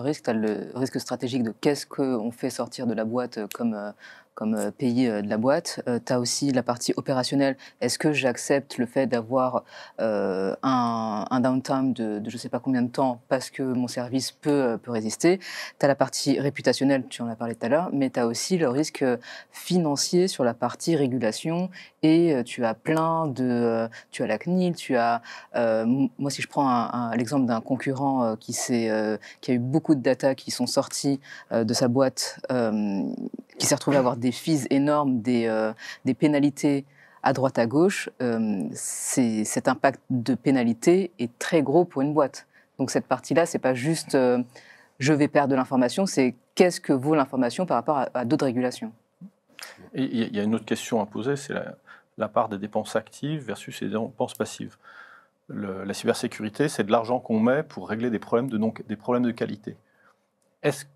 risques. Tu as le risque stratégique de qu'est-ce qu'on fait sortir de la boîte comme pays de la boîte. Tu as aussi la partie opérationnelle. Est-ce que j'accepte le fait d'avoir un downtime de je ne sais pas combien de temps parce que mon service peut résister? Tu as la partie réputationnelle, tu en as parlé tout à l'heure, mais tu as aussi le risque financier sur la partie régulation et tu as tu as la CNIL, moi si je prends l'exemple d'un concurrent qui a eu beaucoup de data qui sont sortis de sa boîte, qui s'est retrouvé à avoir des fees énormes, des pénalités à droite à gauche, cet impact de pénalité est très gros pour une boîte. Donc cette partie-là, c'est pas juste je vais perdre de l'information, c'est qu'est-ce que vaut l'information par rapport à d'autres régulations. Et il y a une autre question à poser, c'est la part des dépenses actives versus les dépenses passives. La cybersécurité, c'est de l'argent qu'on met pour régler des problèmes de qualité.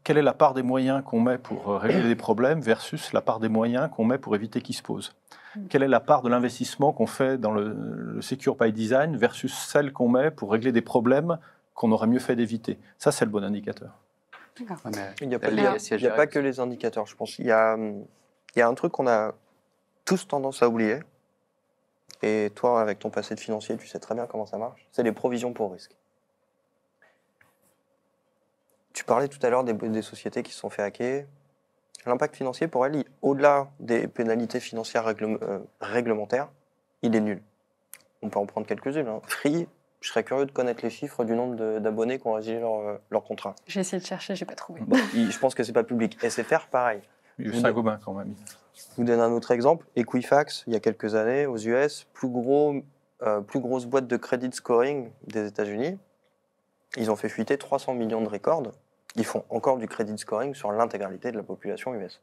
Quelle est la part des moyens qu'on met pour régler des problèmes versus la part des moyens qu'on met pour éviter qu'ils se posent? Quelle est la part de l'investissement qu'on fait dans le Secure by Design versus celle qu'on met pour régler des problèmes qu'on aurait mieux fait d'éviter? Ça, c'est le bon indicateur. Il n'y a pas que les indicateurs, je pense. Il y a un truc qu'on a tous tendance à oublier, et toi, avec ton passé de financier, tu sais très bien comment ça marche, c'est les provisions pour risque. Tu parlais tout à l'heure des sociétés qui se sont fait hacker. L'impact financier, pour elles, au-delà des pénalités financières réglementaires, il est nul. On peut en prendre quelques-unes. Free, je serais curieux de connaître les chiffres du nombre d'abonnés qui ont résilié leur contrat. J'ai essayé de chercher, j'ai pas trouvé. Bon, je pense que c'est pas public. SFR, pareil. Saint-Gobain, quand même. Je vous donne un autre exemple. Equifax, il y a quelques années, aux US, plus grosse boîte de credit scoring des États-Unis. Ils ont fait fuiter 300 millions de records. Ils font encore du credit scoring sur l'intégralité de la population US.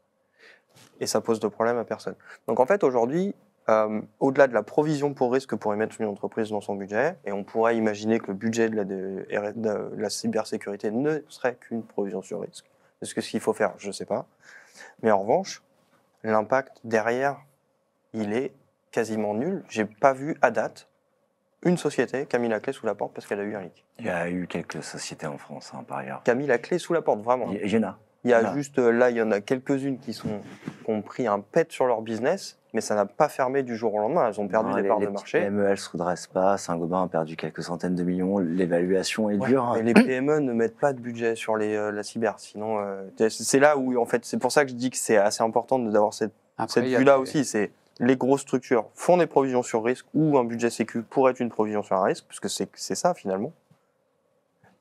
Et ça pose de problème à personne. Donc en fait, aujourd'hui, au-delà de la provision pour risque que pourrait mettre une entreprise dans son budget, et on pourrait imaginer que le budget de la cybersécurité ne serait qu'une provision sur risque. Est-ce que ce qu'il faut faire? Je ne sais pas. Mais en revanche, l'impact derrière, il est quasiment nul. Je n'ai pas vu à date une société qui a mis la clé sous la porte parce qu'elle a eu un leak. Il y a eu quelques sociétés en France, par ailleurs. Qui a mis la clé sous la porte, vraiment. Il y en a. Il y a juste, là, il y en a quelques-unes qui ont pris un pet sur leur business, mais ça n'a pas fermé du jour au lendemain. Elles ont perdu des parts de marché. Les PME, elles ne se redressent pas. Saint-Gobain a perdu quelques centaines de millions. L'évaluation est dure. Et les PME ne mettent pas de budget sur la cyber. Sinon, c'est là où, en fait, c'est pour ça que je dis que c'est assez important d'avoir cette vue-là aussi. C'est les grosses structures font des provisions sur risque ou un budget sécu pourrait être une provision sur un risque, puisque c'est ça, finalement.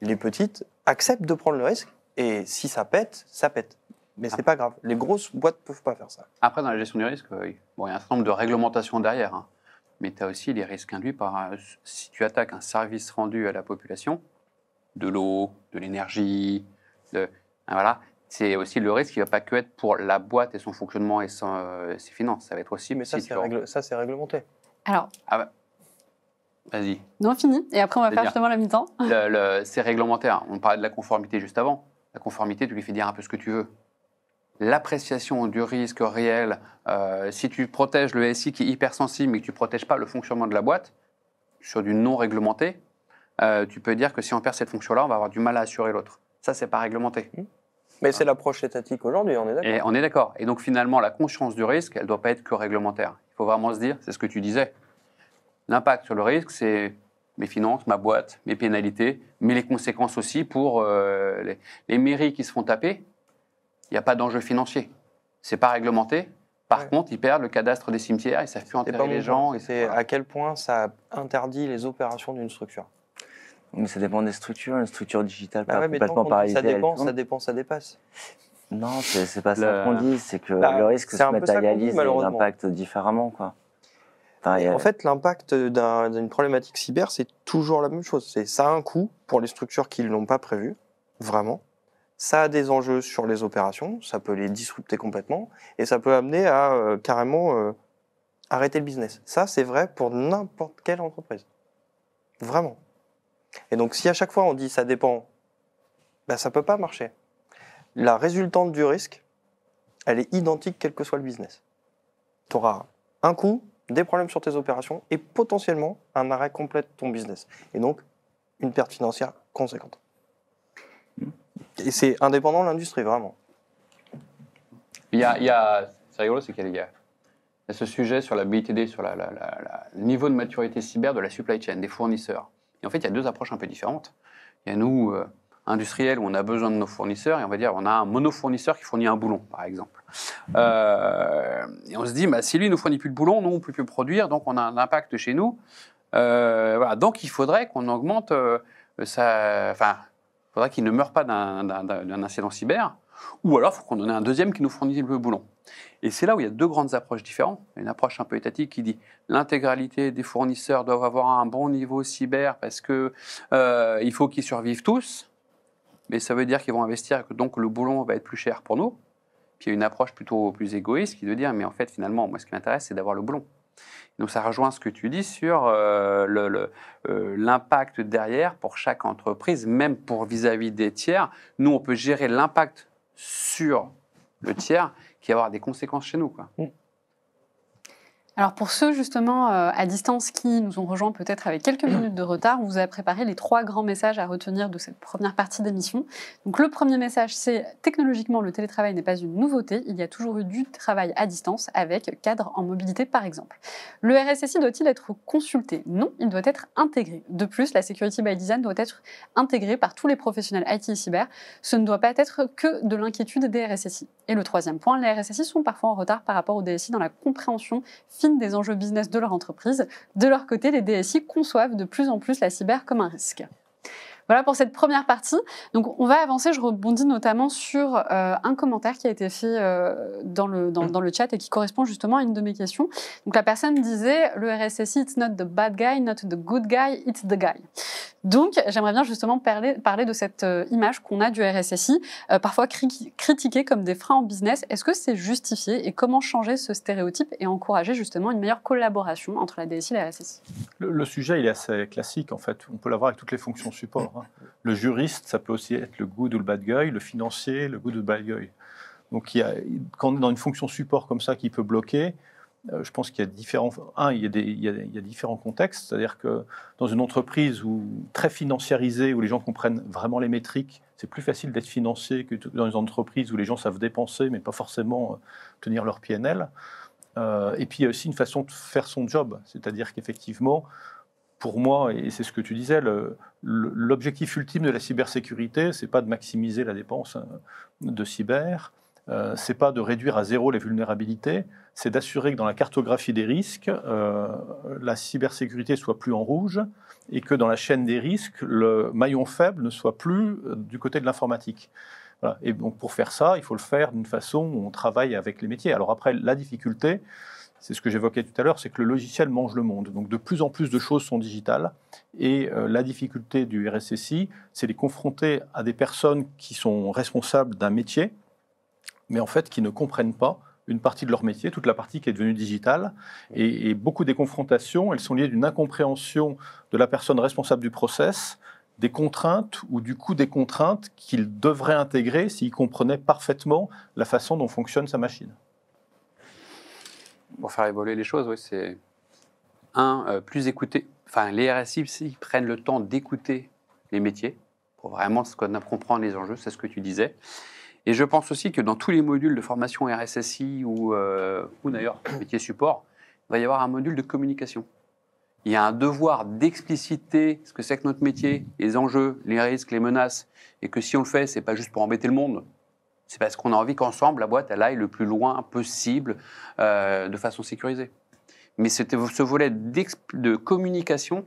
Les petites acceptent de prendre le risque. Et si ça pète, ça pète. Mais c'est pas grave. Les grosses boîtes ne peuvent pas faire ça. Après, dans la gestion du risque, il y a un certain nombre de réglementations derrière. Hein. Mais tu as aussi les risques induits par... si tu attaques un service rendu à la population, de l'eau, de l'énergie, voilà, c'est aussi le risque qui ne va pas que être pour la boîte et son fonctionnement et ses finances. Ça va être aussi... Mais ça, c'est réglementé. Alors... Vas-y. Non, fini. Et après, on va faire justement la mi-temps. C'est réglementaire. On parlait de la conformité juste avant. La conformité, tu lui fais dire un peu ce que tu veux. L'appréciation du risque réel, si tu protèges le SI qui est hypersensible mais que tu ne protèges pas le fonctionnement de la boîte, sur du non réglementé, tu peux dire que si on perd cette fonction-là, on va avoir du mal à assurer l'autre. Ça, c'est pas réglementé. Mais c'est l'approche étatique aujourd'hui, on est d'accord. Et on est d'accord. Et donc finalement, la conscience du risque, elle ne doit pas être que réglementaire. Il faut vraiment se dire, c'est ce que tu disais, l'impact sur le risque, c'est mes finances, ma boîte, mes pénalités, mais les conséquences aussi pour les mairies qui se font taper. Il n'y a pas d'enjeu financier. Ce n'est pas réglementé. Par contre, ils perdent le cadastre des cimetières, ils ne savent plus enterrer les gens. C'est à quel point ça interdit les opérations d'une structure. Mais ça dépend des structures. Une structure digitale pas mais complètement paralysée. Ça dépasse. Non, c'est pas ça qu'on dit. C'est que le risque se matérialise et l'impact différemment, quoi. En fait, l'impact d'une problématique cyber, c'est toujours la même chose. Ça a un coût pour les structures qui ne l'ont pas prévu, vraiment. Ça a des enjeux sur les opérations, ça peut les disrupter complètement, et ça peut amener à carrément arrêter le business. Ça, c'est vrai pour n'importe quelle entreprise. Vraiment. Et donc, si à chaque fois on dit ça dépend, ça ne peut pas marcher. La résultante du risque, elle est identique quel que soit le business. Tu auras un coût, des problèmes sur tes opérations et potentiellement un arrêt complet de ton business. Et donc, une perte financière conséquente. Et c'est indépendant de l'industrie, vraiment. Il y a C'est rigolo, c'est qu'il y a ce sujet sur la BITD, sur le niveau de maturité cyber de la supply chain, des fournisseurs. Et en fait, il y a deux approches un peu différentes. Il y a nous, industriels, où on a besoin de nos fournisseurs, et on va dire on a un monofournisseur qui fournit un boulon, par exemple. Et on se dit, si lui ne fournit plus de boulon, nous, on ne peut plus produire, donc on a un impact chez nous. Voilà. Donc, il faudrait qu'on augmente il faudrait qu'il ne meure pas d'un incident cyber, ou alors il faut qu'on en ait un deuxième qui nous fournisse le boulon. Et c'est là où il y a deux grandes approches différentes. Une approche un peu étatique qui dit l'intégralité des fournisseurs doivent avoir un bon niveau cyber parce que il faut qu'ils survivent tous, mais ça veut dire qu'ils vont investir et que donc le boulon va être plus cher pour nous. Puis il y a une approche plutôt plus égoïste qui veut dire mais en fait finalement moi ce qui m'intéresse c'est d'avoir le boulon. Donc ça rejoint ce que tu dis sur l'impact derrière pour chaque entreprise, même pour vis-à-vis des tiers. Nous on peut gérer l'impact sur le tiers qui va avoir des conséquences chez nous, quoi. Alors pour ceux justement à distance qui nous ont rejoints peut-être avec quelques minutes de retard, on vous a préparé les 3 grands messages à retenir de cette première partie d'émission. Donc le premier message, c'est technologiquement le télétravail n'est pas une nouveauté, il y a toujours eu du travail à distance avec cadre en mobilité par exemple. Le RSSI doit-il être consulté? Non, il doit être intégré. De plus, la security by design doit être intégrée par tous les professionnels IT et cyber. Ce ne doit pas être que de l'inquiétude des RSSI. Et le troisième point, les RSSI sont parfois en retard par rapport aux DSI dans la compréhension fine des enjeux business de leur entreprise. De leur côté, les DSI conçoivent de plus en plus la cyber comme un risque. Voilà pour cette première partie. Donc, on va avancer. Je rebondis notamment sur un commentaire qui a été fait dans le chat et qui correspond justement à une de mes questions. Donc, la personne disait « Le RSSI, it's not the bad guy, not the good guy, it's the guy ». Donc, j'aimerais bien justement parler de cette image qu'on a du RSSI, parfois critiquée comme des freins en business. Est-ce que c'est justifié et comment changer ce stéréotype et encourager justement une meilleure collaboration entre la DSI et la RSSI? Le sujet, il est assez classique en fait. On peut l'avoir avec toutes les fonctions support. Le juriste, ça peut aussi être le good ou le bad guy, le financier, le good ou le bad guy. Donc, quand on est dans une fonction support comme ça qui peut bloquer, je pense qu'il y a différents contextes. C'est-à-dire que dans une entreprise très financiarisée, où les gens comprennent vraiment les métriques, c'est plus facile d'être financé que dans une entreprise où les gens savent dépenser, mais pas forcément tenir leur PNL. Et puis, il y a aussi une façon de faire son job. C'est-à-dire qu'effectivement, pour moi, et c'est ce que tu disais, l'objectif ultime de la cybersécurité, c'est pas de maximiser la dépense de cyber, c'est pas de réduire à zéro les vulnérabilités, c'est d'assurer que dans la cartographie des risques, la cybersécurité soit plus en rouge et que dans la chaîne des risques, le maillon faible ne soit plus du côté de l'informatique. Voilà. Et donc pour faire ça, il faut le faire d'une façon où on travaille avec les métiers. Alors après, la difficulté, c'est ce que j'évoquais tout à l'heure, c'est que le logiciel mange le monde. Donc de plus en plus de choses sont digitales. Et la difficulté du RSSI, c'est de les confronter à des personnes qui sont responsables d'un métier, mais en fait qui ne comprennent pas une partie de leur métier, toute la partie qui est devenue digitale. Et beaucoup des confrontations, elles sont liées d'une incompréhension de la personne responsable du process, des contraintes ou du coût des contraintes qu'il devrait intégrer s'il comprenait parfaitement la façon dont fonctionne sa machine. Pour faire évoluer les choses, oui, c'est plus écouter. Enfin, les RSI, ils prennent le temps d'écouter les métiers pour vraiment comprendre les enjeux, c'est ce que tu disais. Et je pense aussi que dans tous les modules de formation RSSI ou d'ailleurs métier support, il va y avoir un module de communication. Il y a un devoir d'expliciter ce que c'est que notre métier, les enjeux, les risques, les menaces, et que si on le fait, c'est pas juste pour embêter le monde. C'est parce qu'on a envie qu'ensemble, la boîte, elle aille le plus loin possible de façon sécurisée. Mais ce volet de communication,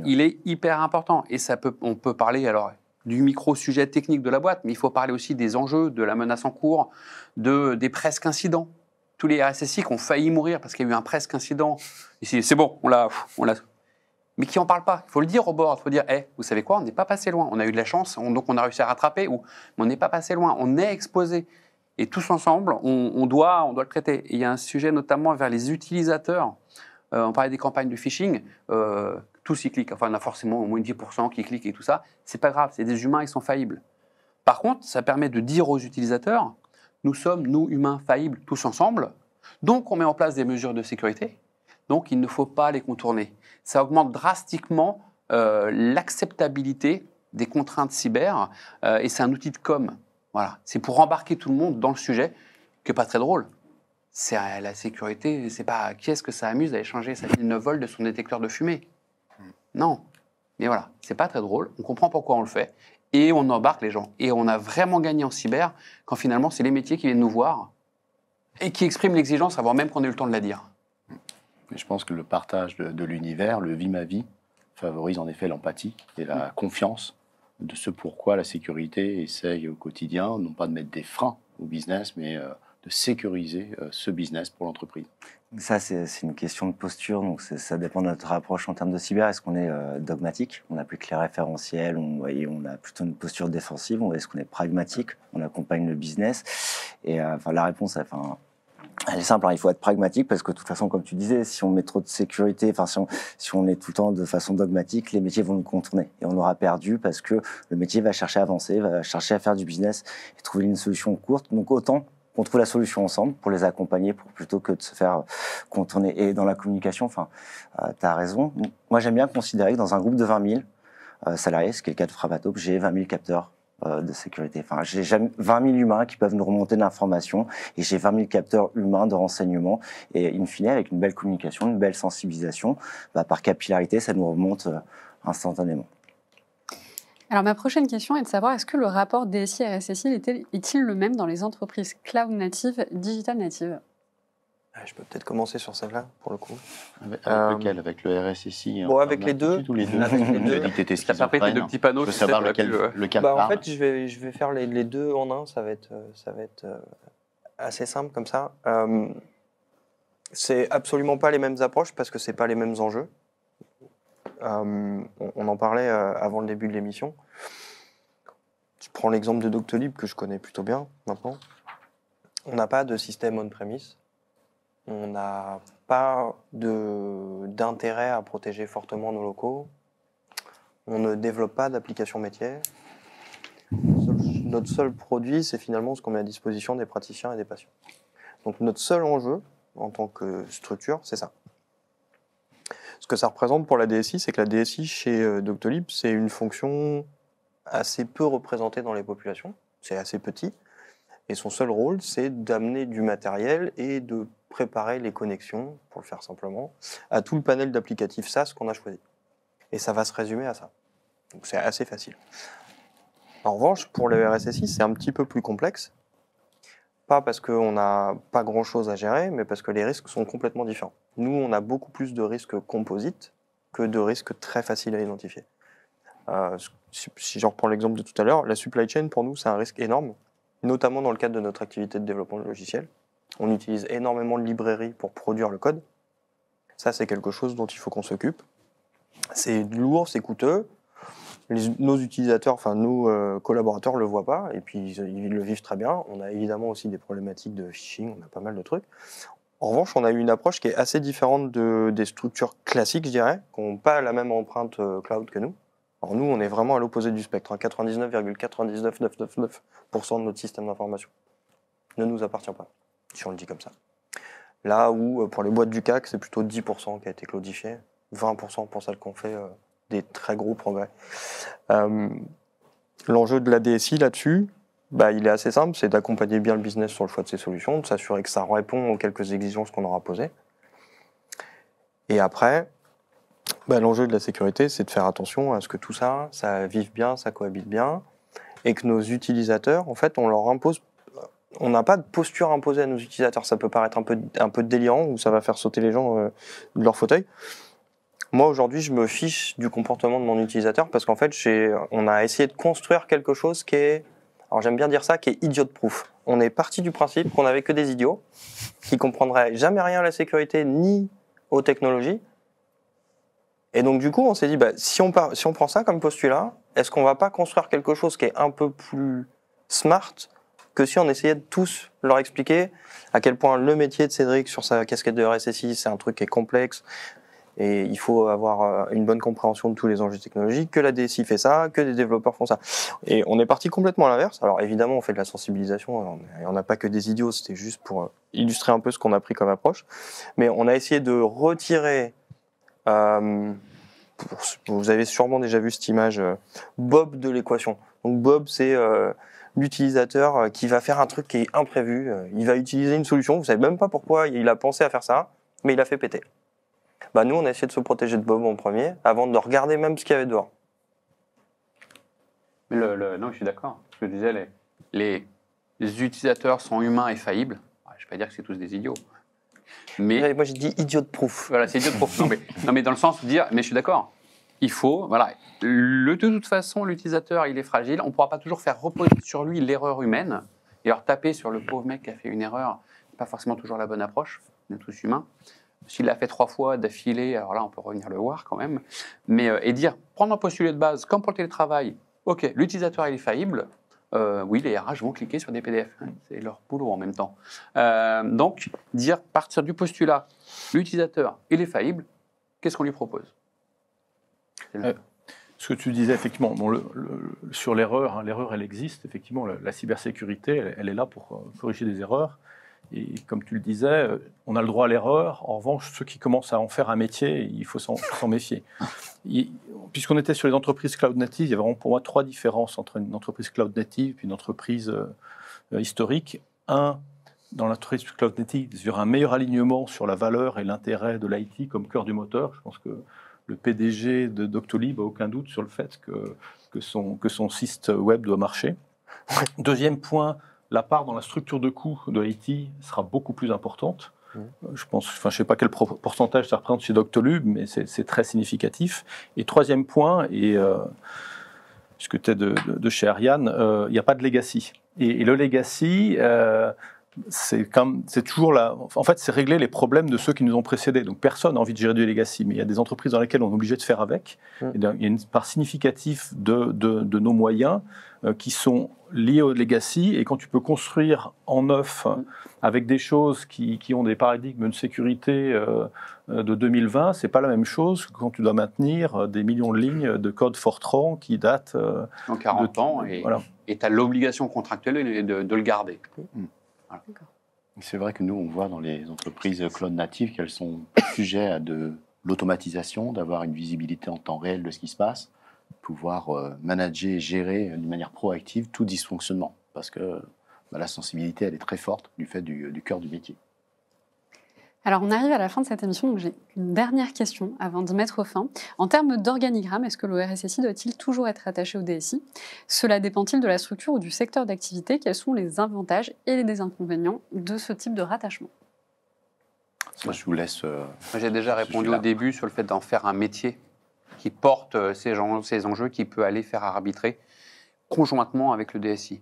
il est hyper important. Et on peut parler alors du micro-sujet technique de la boîte, mais il faut parler aussi des enjeux, de la menace en cours, des presque incidents. Tous les RSSI qui ont failli mourir parce qu'il y a eu un presque incident. Ici, c'est bon, on l'a. Mais qui n'en parle pas. Il faut le dire au board. Il faut dire, vous savez quoi, on n'est pas passé loin. On a eu de la chance, donc on a réussi à rattraper, mais on n'est pas passé loin. On est exposé. Et tous ensemble, on doit le traiter. Et il y a un sujet notamment vers les utilisateurs. On parlait des campagnes de phishing. Tous y cliquent. Enfin, on a forcément au moins 10% qui cliquent et tout ça. C'est pas grave, c'est des humains, ils sont faillibles. Par contre, ça permet de dire aux utilisateurs, nous sommes, nous, humains, faillibles, tous ensemble. Donc, on met en place des mesures de sécurité. Donc, il ne faut pas les contourner. Ça augmente drastiquement l'acceptabilité des contraintes cyber et c'est un outil de com. Voilà. C'est pour embarquer tout le monde dans le sujet. que pas très drôle. C'est la sécurité, c'est pas qui est-ce que ça amuse d'aller changer sa pile 9 volts de son détecteur de fumée. Non. Mais voilà, c'est pas très drôle, on comprend pourquoi on le fait, et on embarque les gens. Et on a vraiment gagné en cyber quand finalement c'est les métiers qui viennent nous voir et qui expriment l'exigence avant même qu'on ait eu le temps de la dire. Mais je pense que le partage de l'univers, le vie ma vie, favorise en effet l'empathie et la confiance de ce pourquoi la sécurité essaye au quotidien, non pas de mettre des freins au business, mais de sécuriser ce business pour l'entreprise. Ça, c'est une question de posture, donc ça dépend de notre approche en termes de cyber. Est-ce qu'on est dogmatique, on applique les référentiels, on a plutôt une posture défensive, ou est-ce qu'on est pragmatique, on accompagne le business? Et la réponse, elle est simple, hein, il faut être pragmatique parce que de toute façon, comme tu disais, si on met trop de sécurité, si on est tout le temps de façon dogmatique, les métiers vont nous contourner et on aura perdu parce que le métier va chercher à avancer, va chercher à faire du business et trouver une solution courte. Donc autant qu'on trouve la solution ensemble pour les accompagner plutôt que de se faire contourner. Et dans la communication, tu as raison. Moi, j'aime bien considérer que dans un groupe de 20 000 salariés, ce qui est le cas de Framatome, j'ai 20 000 capteurs de sécurité. J'ai 20 000 humains qui peuvent nous remonter de l'information et j'ai 20 000 capteurs humains de renseignement. Et in fine, avec une belle communication, une belle sensibilisation, par capillarité, ça nous remonte instantanément. Alors ma prochaine question est de savoir, est-ce que le rapport DSI-RSSI est-il le même dans les entreprises cloud natives, digital natives? Je peux peut-être commencer sur celle-là, pour le coup. Avec lequel? Avec le RSSI? Bon, avec les deux. Tous les deux. Avec les deux. Tu as dit que tu étais T'as pas pris tes deux petits panneaux. Je veux savoir lequel En parle. fait, je vais faire les deux en un. Ça va être assez simple comme ça. C'est absolument pas les mêmes approches parce que c'est pas les mêmes enjeux. On en parlait avant le début de l'émission. Je prends l'exemple de Doctolib que je connais plutôt bien maintenant. On n'a pas de système on-premise. On n'a pas d'intérêt à protéger fortement nos locaux. On ne développe pas d'application métier. Notre seul produit, c'est finalement ce qu'on met à disposition des praticiens et des patients. Donc notre seul enjeu, en tant que structure, c'est ça. Ce que ça représente pour la DSI, c'est que la DSI chez Doctolib, c'est une fonction assez peu représentée dans les populations. C'est assez petit. Et son seul rôle, c'est d'amener du matériel et de préparer les connexions, pour le faire simplement, à tout le panel d'applicatifs SaaS qu'on a choisi. Et ça va se résumer à ça. Donc c'est assez facile. En revanche, pour le RSSI, c'est un petit peu plus complexe. Pas parce qu'on n'a pas grand-chose à gérer, mais parce que les risques sont complètement différents. Nous, on a beaucoup plus de risques composites que de risques très faciles à identifier. Si je reprends l'exemple de tout à l'heure, la supply chain, pour nous, c'est un risque énorme, notamment dans le cadre de notre activité de développement de logiciels. On utilise énormément de librairies pour produire le code. Ça, c'est quelque chose dont il faut qu'on s'occupe. C'est lourd, c'est coûteux. Nos utilisateurs, enfin nos collaborateurs ne le voient pas, et puis ils le vivent très bien. On a évidemment aussi des problématiques de phishing, on a pas mal de trucs. En revanche, on a eu une approche qui est assez différente des structures classiques, je dirais, qui n'ont pas la même empreinte cloud que nous. Alors nous, on est vraiment à l'opposé du spectre. 99,99999% de notre système d'information ne nous appartient pas, si on le dit comme ça. Là où, pour les boîtes du CAC, c'est plutôt 10% qui a été cloudifié, 20% pour celles qui ont fait des très gros progrès. L'enjeu de la DSI là-dessus, il est assez simple, c'est d'accompagner bien le business sur le choix de ses solutions, de s'assurer que ça répond aux quelques exigences qu'on aura posées. Et après, l'enjeu de la sécurité, c'est de faire attention à ce que tout ça, ça vive bien, ça cohabite bien, et que nos utilisateurs, en fait, on leur impose. On n'a pas de posture imposée à nos utilisateurs. Ça peut paraître un peu délirant ou ça va faire sauter les gens de leur fauteuil. Moi, aujourd'hui, je me fiche du comportement de mon utilisateur parce qu'en fait, on a essayé de construire quelque chose qui est, alors j'aime bien dire ça, qui est idiot-proof. On est parti du principe qu'on n'avait que des idiots qui comprendraient jamais rien à la sécurité ni aux technologies. Et donc, du coup, on s'est dit, si on prend ça comme postulat, est-ce qu'on va pas construire quelque chose qui est un peu plus smart que si on essayait de tous leur expliquer à quel point le métier de Cédric sur sa casquette de RSSI, c'est un truc qui est complexe et il faut avoir une bonne compréhension de tous les enjeux technologiques, que la DSI fait ça, que des développeurs font ça. Et on est parti complètement à l'inverse. Alors évidemment, on fait de la sensibilisation, on n'a pas que des idiots, c'était juste pour illustrer un peu ce qu'on a pris comme approche. Mais on a essayé de retirer, vous avez sûrement déjà vu cette image, Bob de l'équation. Donc Bob, c'est l'utilisateur qui va faire un truc qui est imprévu. Il va utiliser une solution, vous savez même pas pourquoi il a pensé à faire ça, mais il a fait péter. Bah nous, on a essayé de se protéger de Bob en premier, avant de regarder même ce qu'il y avait dehors. Mais non, je suis d'accord. Ce que je disais, les utilisateurs sont humains et faillibles. Je ne vais pas dire que c'est tous des idiots. Mais Moi, j'ai dit idiot de proof. voilà, c'est idiot de profond. Non, mais dans le sens de dire, mais je suis d'accord. Il faut, voilà, de toute façon, l'utilisateur, il est fragile. On ne pourra pas toujours faire reposer sur lui l'erreur humaine. Et alors taper sur le pauvre mec qui a fait une erreur, pas forcément toujours la bonne approche. On est tous humains. S'il l'a fait 3 fois d'affilée, alors là, on peut revenir le voir quand même. Mais, et dire, prendre un postulat de base, comme pour le télétravail, ok, l'utilisateur, il est faillible. Oui, les RH vont cliquer sur des PDF. C'est leur boulot en même temps. Donc, partir du postulat, l'utilisateur, il est faillible, qu'est-ce qu'on lui propose? Ce que tu disais, effectivement, sur l'erreur, hein, l'erreur, elle existe. Effectivement, la cybersécurité, elle est là pour corriger des erreurs. Et comme tu le disais, on a le droit à l'erreur. En revanche, ceux qui commencent à en faire un métier, il faut s'en méfier. Puisqu'on était sur les entreprises cloud native, il y a vraiment pour moi 3 différences entre une entreprise cloud native et une entreprise historique. Dans l'entreprise cloud native, il y aura un meilleur alignement sur la valeur et l'intérêt de l'IT comme cœur du moteur. Je pense que le PDG de Doctolib n'a aucun doute sur le fait que son site web doit marcher. Deuxième point, la part dans la structure de coût de l'IT sera beaucoup plus importante. Je ne sais pas quel pourcentage ça représente chez Doctolib, mais c'est très significatif. Et troisième point, puisque tu es de chez Ariane, il n'y a pas de legacy. Et le legacy, c'est toujours en fait, c'est régler les problèmes de ceux qui nous ont précédés. Donc personne n'a envie de gérer du legacy, mais il y a des entreprises dans lesquelles on est obligé de faire avec. Et il y a une part significative de nos moyens qui sont liés au legacy. Et quand tu peux construire en neuf avec des choses qui ont des paradigmes de sécurité de 2020, c'est pas la même chose que quand tu dois maintenir des millions de lignes de code Fortran qui datent en 40 ans. Et voilà. tu as l'obligation contractuelle de le garder. Voilà. C'est vrai que nous, on voit dans les entreprises cloud natives qu'elles sont sujets à de l'automatisation, d'avoir une visibilité en temps réel de ce qui se passe, pouvoir manager et gérer d'une manière proactive tout dysfonctionnement. Parce que la sensibilité, elle est très forte du fait du cœur du métier. Alors, on arrive à la fin de cette émission, donc j'ai une dernière question avant de mettre fin. En termes d'organigramme, est-ce que le RSSI doit-il toujours être attaché au DSI? Cela dépend-il de la structure ou du secteur d'activité? Quels sont les avantages et les inconvénients de ce type de rattachement? Moi, je vous laisse... Moi, j'ai déjà répondu au début sur le fait d'en faire un métier qui porte ces enjeux, qui peut aller faire arbitrer conjointement avec le DSI.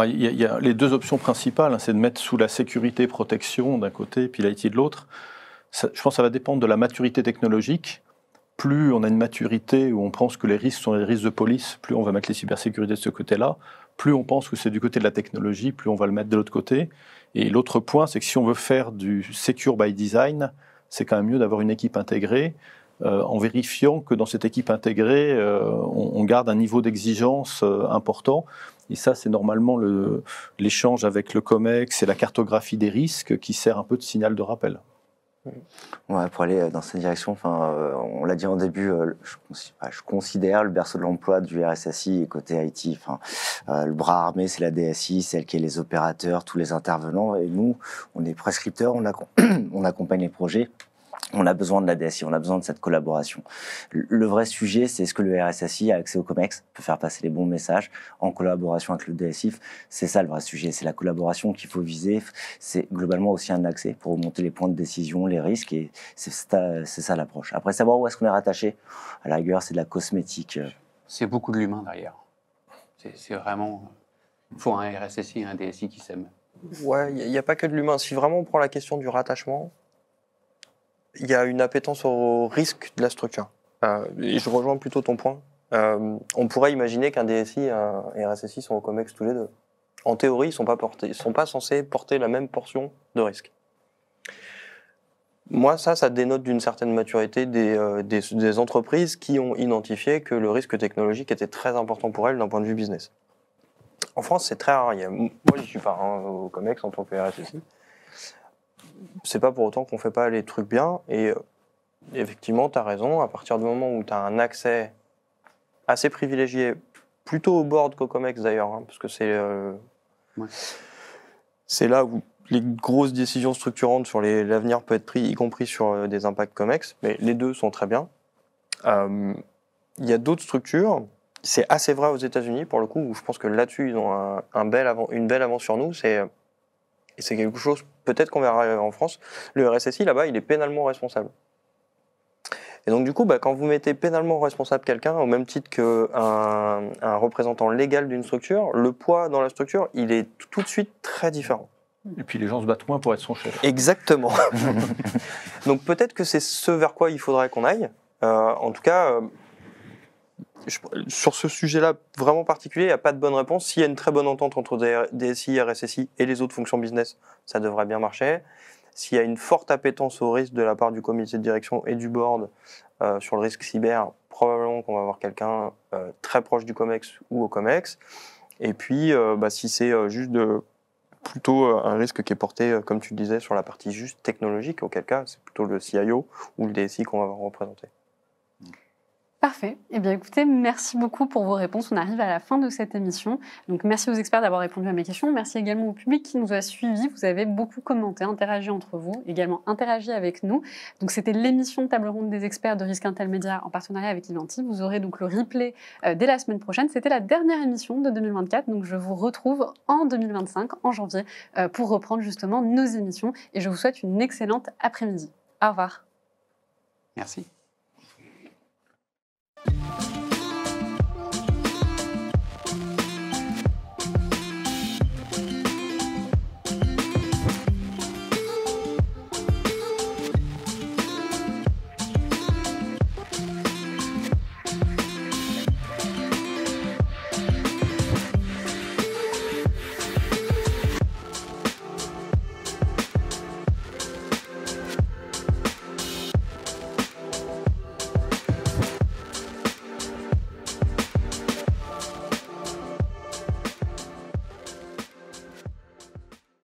Il y a les 2 options principales, c'est de mettre sous la sécurité et protection d'un côté, puis l'IT de l'autre. Je pense que ça va dépendre de la maturité technologique. Plus on a une maturité où on pense que les risques sont les risques de police, plus on va mettre les cybersécurités de ce côté-là. Plus on pense que c'est du côté de la technologie, plus on va le mettre de l'autre côté. Et l'autre point, c'est que si on veut faire du secure by design, c'est quand même mieux d'avoir une équipe intégrée, en vérifiant que dans cette équipe intégrée, on garde un niveau d'exigence important. Et ça, c'est normalement l'échange avec le COMEX et la cartographie des risques qui sert un peu de signal de rappel. Ouais, pour aller dans cette direction, on l'a dit en début, je considère le berceau de l'emploi du RSSI côté IT. Le bras armé, c'est la DSI, celle qui est les opérateurs, tous les intervenants. Et nous, on est prescripteurs, on accompagne les projets. On a besoin de la DSI, on a besoin de cette collaboration. Le vrai sujet, c'est est-ce que le RSSI a accès au COMEX, peut faire passer les bons messages en collaboration avec le DSI. C'est ça le vrai sujet, c'est la collaboration qu'il faut viser. C'est globalement aussi un accès pour remonter les points de décision, les risques, et c'est ça l'approche. Après, savoir où est-ce qu'on est rattaché, à la rigueur, c'est de la cosmétique. C'est beaucoup de l'humain derrière. C'est vraiment... Il faut un RSSI et un DSI qui s'aiment. Ouais, il n'y a pas que de l'humain. Si vraiment on prend la question du rattachement, il y a une appétence au risque de la structure. Et je rejoins plutôt ton point. On pourrait imaginer qu'un DSI et un RSSI sont au COMEX tous les deux. En théorie, ils ne sont pas censés porter la même portion de risque. Moi, ça dénote d'une certaine maturité des entreprises qui ont identifié que le risque technologique était très important pour elles d'un point de vue business. En France, c'est très rare. Moi, je ne suis pas au COMEX en tant que RSSI. C'est pas pour autant qu'on fait pas les trucs bien. Et effectivement, tu as raison. À partir du moment où tu as un accès assez privilégié plutôt au board qu'au COMEX d'ailleurs, hein, parce que Ouais. c'est là où les grosses décisions structurantes sur l'avenir peuvent être prises, y compris sur des impacts COMEX, mais les deux sont très bien. Il y a d'autres structures, c'est assez vrai aux États-Unis pour le coup, où je pense que là-dessus ils ont une belle avance sur nous, et c'est quelque chose peut-être qu'on verra en France. Le RSSI là-bas, il est pénalement responsable. Et donc du coup, quand vous mettez pénalement responsable quelqu'un, au même titre qu'un représentant légal d'une structure, le poids dans la structure, il est tout de suite très différent. Et puis les gens se battent moins pour être son chef. Exactement. Donc peut-être que c'est ce vers quoi il faudrait qu'on aille. En tout cas, sur ce sujet-là vraiment particulier, il n'y a pas de bonne réponse. S'il y a une très bonne entente entre DSI, RSSI et les autres fonctions business, ça devrait bien marcher. S'il y a une forte appétence au risque de la part du comité de direction et du board sur le risque cyber, probablement qu'on va avoir quelqu'un très proche du COMEX ou au COMEX. Et puis, si c'est juste plutôt un risque qui est porté, comme tu le disais, sur la partie juste technologique, auquel cas, c'est plutôt le CIO ou le DSI qu'on va représenter. Parfait. Eh bien, écoutez, merci beaucoup pour vos réponses. On arrive à la fin de cette émission. Donc, merci aux experts d'avoir répondu à mes questions. Merci également au public qui nous a suivis. Vous avez beaucoup commenté, interagi entre vous, également interagi avec nous. Donc, c'était l'émission de table ronde des experts de Risk Intel Media en partenariat avec Ivanti. Vous aurez donc le replay dès la semaine prochaine. C'était la dernière émission de 2024. Donc, je vous retrouve en 2025, en janvier, pour reprendre justement nos émissions. Et je vous souhaite une excellente après-midi. Au revoir. Merci.